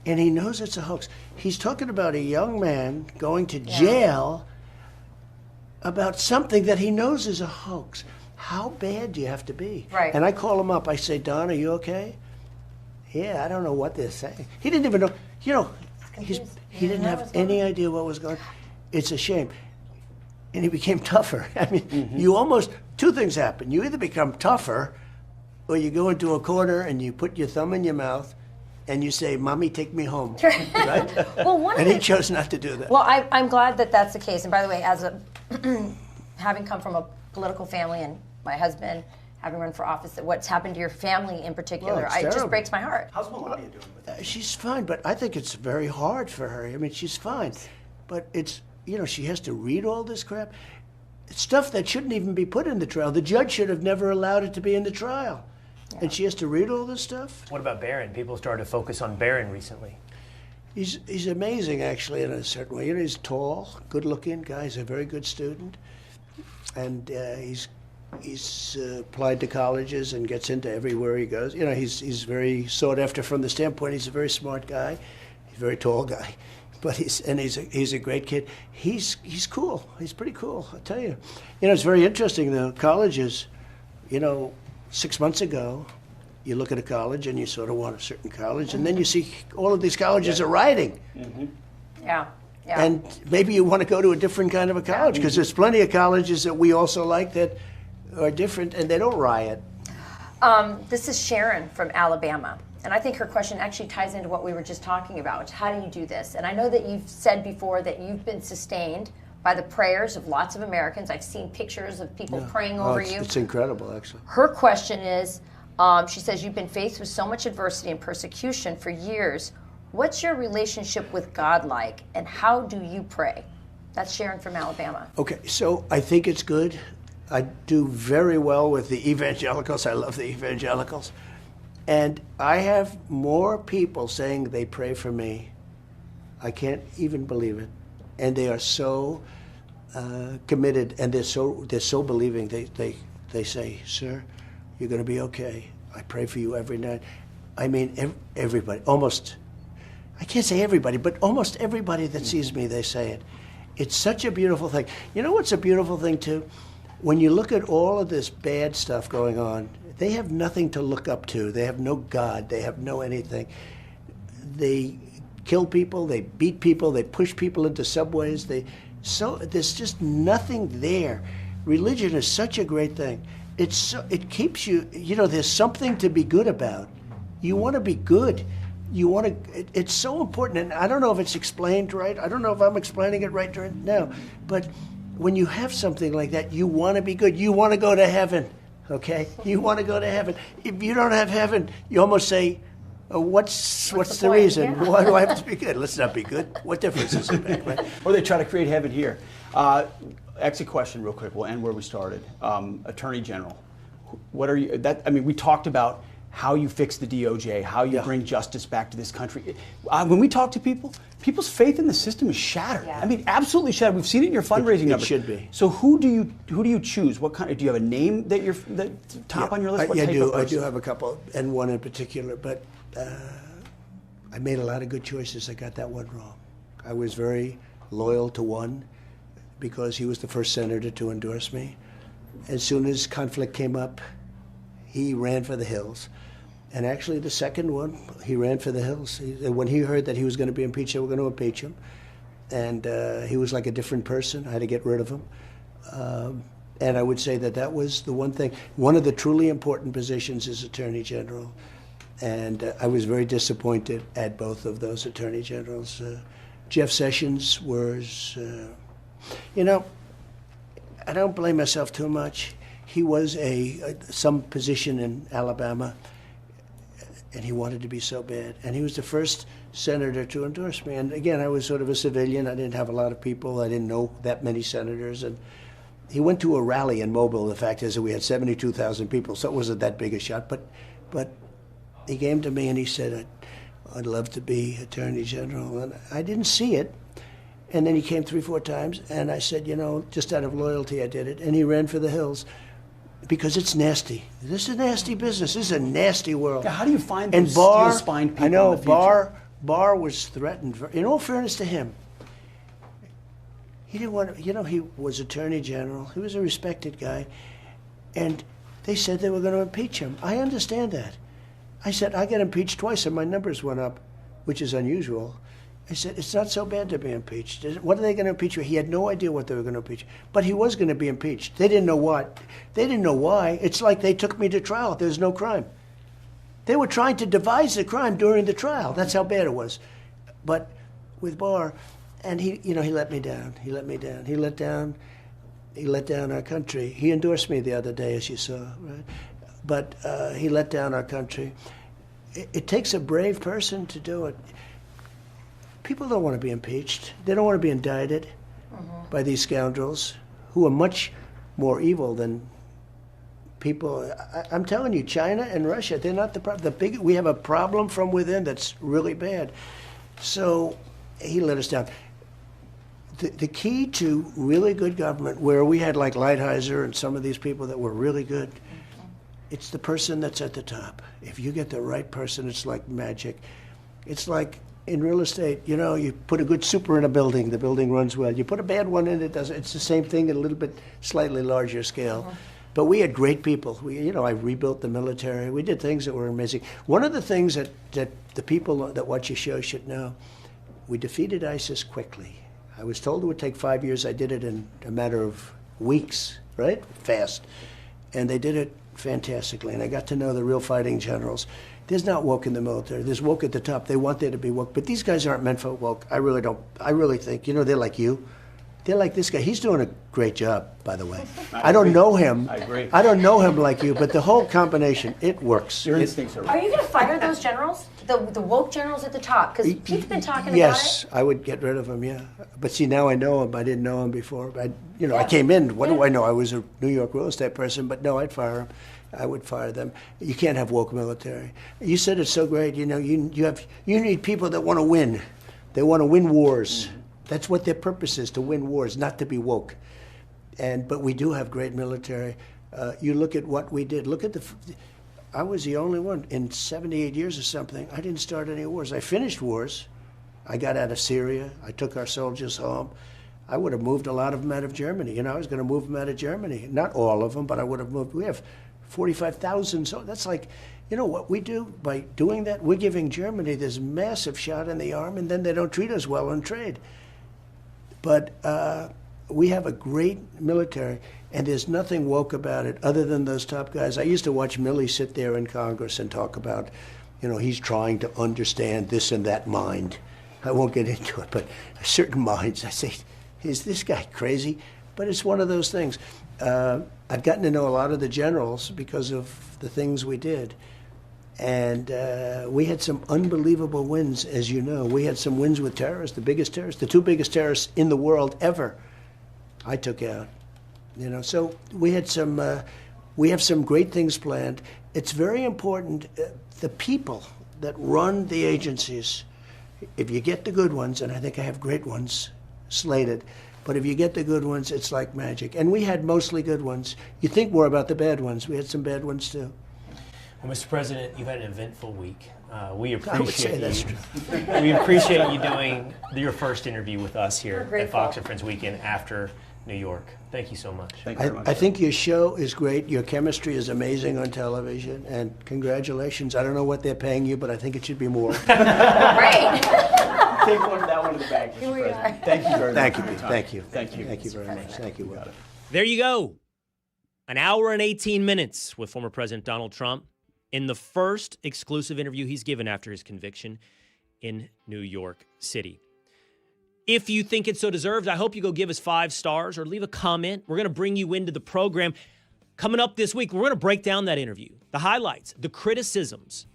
Speaker 3: and he knows it's a hoax. He's talking about a young man going to jail about something that he knows is a hoax. How bad do you have to be?
Speaker 4: Right.
Speaker 3: And I call him up. I say, Don, are you okay? Yeah, I don't know what they're saying. He didn't even know. You know, he didn't have any idea what was going on. It's a shame. And he became tougher. I mean, you almost, two things happen. You either become tougher, or you go into a corner and you put your thumb in your mouth and you say, Mommy, take me home. Right?
Speaker 4: Well,
Speaker 3: and he chose not to do that.
Speaker 4: Well, I'm glad that that's the case. And by the way, as a having come from a political family and my husband having run for office, what's happened to your family in particular, it just breaks my heart.
Speaker 2: How's Melania doing with that?
Speaker 3: She's fine, but I think it's very hard for her. I mean, she's fine. But it's, you know, she has to read all this crap. It's stuff that shouldn't even be put in the trial. The judge should have never allowed it to be in the trial. Yeah. And she has to read all this stuff.
Speaker 5: What about Barron? People started to focus on Barron recently.
Speaker 3: He's amazing, actually, in a certain way. You know, he's tall, good-looking guy. He's a very good student. And he's applied to colleges and gets into everywhere he goes. You know, he's very sought after from the standpoint. He's a very smart guy. He's a very tall guy, but he's a great kid. He's cool. He's pretty cool, I'll tell you. You know, it's very interesting. The colleges, you know, 6 months ago, you look at a college and you sort of want a certain college, and then you see all of these colleges are rioting.
Speaker 4: Yeah.
Speaker 3: And maybe you want to go to a different kind of a college, because there's plenty of colleges that we also like that are different, and they don't riot.
Speaker 4: This is Sharon from Alabama, and I think her question actually ties into what we were just talking about. How do you do this? And I know that you've said before that you've been sustained by the prayers of lots of Americans. I've seen pictures of people praying over you.
Speaker 3: It's incredible, actually.
Speaker 4: Her question is, she says, you've been faced with so much adversity and persecution for years. What's your relationship with God like, and how do you pray? That's Sharon from Alabama.
Speaker 3: Okay, so I think it's good. I do very well with the evangelicals. I love the evangelicals. And I have more people saying they pray for me. I can't even believe it. And they are so committed, and they're so believing. They say, sir, you're going to be okay. I pray for you every night. I mean, everybody, almost, I can't say everybody, but almost everybody that sees me, they say it. It's such a beautiful thing. You know what's a beautiful thing, too? When you look at all of this bad stuff going on, they have nothing to look up to. They have no God. They have no anything. They kill people. They beat people. They push people into subways. There's just nothing there. Religion is such a great thing. It keeps you, you know, there's something to be good about. You want to be good. It's so important. And I don't know if it's explained right. I don't know if I'm explaining it right now. But when you have something like that, you want to be good. You want to go to heaven, okay? You want to go to heaven. If you don't have heaven, you almost say, what's the reason? Yeah. Why do I have to be good? Let's not be good. What difference does it make, right?
Speaker 2: Or they try to create heaven here. Exit question real quick. We'll end where we started. Attorney General, what are you, we talked about how you fix the DOJ, how you bring justice back to this country. When we talk to people, people's faith in the system is shattered. Yeah. I mean, absolutely shattered. We've seen it in your fundraising numbers.
Speaker 3: It should be.
Speaker 2: So who do you choose? What kind? Do you have a name that you're top on your list?
Speaker 3: I do have a couple, and one in particular. But I made a lot of good choices. I got that one wrong. I was very loyal to one because he was the first senator to endorse me. As soon as conflict came up, he ran for the hills. And actually, the second one, he ran for the hills. When he heard that he was going to be impeached, they were going to impeach him. And he was like a different person. I had to get rid of him. And I would say that was the one thing. One of the truly important positions is Attorney General. And I was very disappointed at both of those Attorney Generals. Jeff Sessions was, you know, I don't blame myself too much. He was some position in Alabama, and he wanted to be so bad. And he was the first senator to endorse me. And again, I was sort of a civilian. I didn't have a lot of people. I didn't know that many senators. And he went to a rally in Mobile. The fact is that we had 72,000 people, so it wasn't that big a shot. But he came to me and he said, I'd love to be Attorney General. And I didn't see it. And then he came 3-4 times, and I said, you know, just out of loyalty, I did it. And he ran for the hills. Because it's nasty. This is a nasty business. This is a nasty world.
Speaker 2: Yeah, how do you find those steel-spined people?
Speaker 3: I know,
Speaker 2: in the future?
Speaker 3: Barr was threatened. In all fairness to him, he didn't want to, he was Attorney General. He was a respected guy. And they said they were going to impeach him. I understand that. I said, I got impeached twice and my numbers went up, which is unusual. I said, it's not so bad to be impeached. What are they going to impeach you? He had no idea what they were going to impeach. But he was going to be impeached. They didn't know what. They didn't know why. It's like they took me to trial. There's no crime. They were trying to devise the crime during the trial. That's how bad it was. But with Barr, and he let me down. He let me down. He let down our country. He endorsed me the other day, as you saw, right? But he let down our country. It takes a brave person to do it. People don't want to be impeached. They don't want to be indicted by these scoundrels who are much more evil than people. I'm telling you, China and Russia, they're not the problem. We have a problem from within that's really bad. So he let us down. The key to really good government, where we had like Lighthizer and some of these people that were really good, it's the person that's at the top. If you get the right person, it's like magic. It's like in real estate, you put a good super in a building, the building runs well. You put a bad one in, it doesn't. It's the same thing at a little bit slightly larger scale. But we had great people. I rebuilt the military. We did things that were amazing. One of the things that the people that watch your show should know, we defeated ISIS quickly. I was told it would take 5 years. I did it in a matter of weeks, right? Fast. And they did it fantastically. And I got to know the real fighting generals. There's not woke in the military. There's woke at the top. They want there to be woke. But these guys aren't meant for woke. I really don't. I really think, they're like you. They're like this guy. He's doing a great job, by the way. I don't know him.
Speaker 2: I agree.
Speaker 3: I don't know him like you, but the whole combination, it works.
Speaker 2: Your instincts are right.
Speaker 4: Are you going to fire those generals? The woke generals at the top? Because Pete's been talking about it.
Speaker 3: Yes, I would get rid of him, yeah. But see, now I know him. I didn't know him before. I came in. What do I know? I was a New York real estate person, but no, I'd fire him. I would fire them. You can't have woke military. You said it's so great. You need people that want to win. They want to win wars. That's what their purpose is, to win wars, not to be woke. But we do have great military. You look at what we did. I was the only one in 78 years or something. I didn't start any wars. I finished wars. I got out of Syria. I took our soldiers home. I would have moved a lot of them out of Germany. I was going to move them out of Germany. Not all of them, but I would have moved. We have 45,000. So that's like, what we do by doing that, we're giving Germany this massive shot in the arm, and then they don't treat us well on trade. But we have a great military, and there's nothing woke about it other than those top guys. I used to watch Milley sit there in Congress and talk about, he's trying to understand this and that mind. I won't get into it, but certain minds, I say, is this guy crazy? But it's one of those things. I've gotten to know a lot of the generals because of the things we did. And we had some unbelievable wins, as you know. We had some wins with terrorists, the two biggest terrorists in the world ever, I took out. So we had we have some great things planned. It's very important, the people that run the agencies, if you get the good ones, and I think I have great ones slated, but if you get the good ones, it's like magic. And we had mostly good ones. You think more about the bad ones. We had some bad ones too.
Speaker 5: Well, Mr. President, you've had an eventful week. We
Speaker 3: I would say
Speaker 5: appreciate
Speaker 3: that's
Speaker 5: you.
Speaker 3: true.
Speaker 5: We appreciate you doing your first interview with us here
Speaker 4: We're
Speaker 5: at
Speaker 4: grateful.
Speaker 5: Fox and Friends Weekend after New York. Thank you so much.
Speaker 2: Thank you very much.
Speaker 3: I think your show is great. Your chemistry is amazing on television, and congratulations. I don't know what they're paying you, but I think it should be more.
Speaker 4: Great.
Speaker 2: Take that one to the bank,
Speaker 4: Here
Speaker 2: Mr.
Speaker 4: we
Speaker 2: President.
Speaker 4: are.
Speaker 2: Thank you very
Speaker 3: Thank
Speaker 2: much.
Speaker 3: you,
Speaker 2: for your
Speaker 3: Pete.
Speaker 2: time.
Speaker 3: Thank you.
Speaker 2: Thank you.
Speaker 3: Thank you very much. Thank you, Will.
Speaker 1: There you go. An hour and 18 minutes with former President Donald Trump in the first exclusive interview he's given after his conviction in New York City. If you think it's so deserved, I hope you go give us 5 stars or leave a comment. We're going to bring you into the program. Coming up this week, we're going to break down that interview, the highlights, the criticisms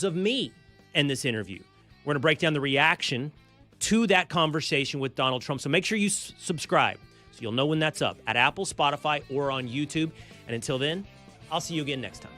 Speaker 1: of me in this interview. We're going to break down the reaction to that conversation with Donald Trump. So make sure you subscribe so you'll know when that's up at Apple, Spotify, or on YouTube. And until then, I'll see you again next time.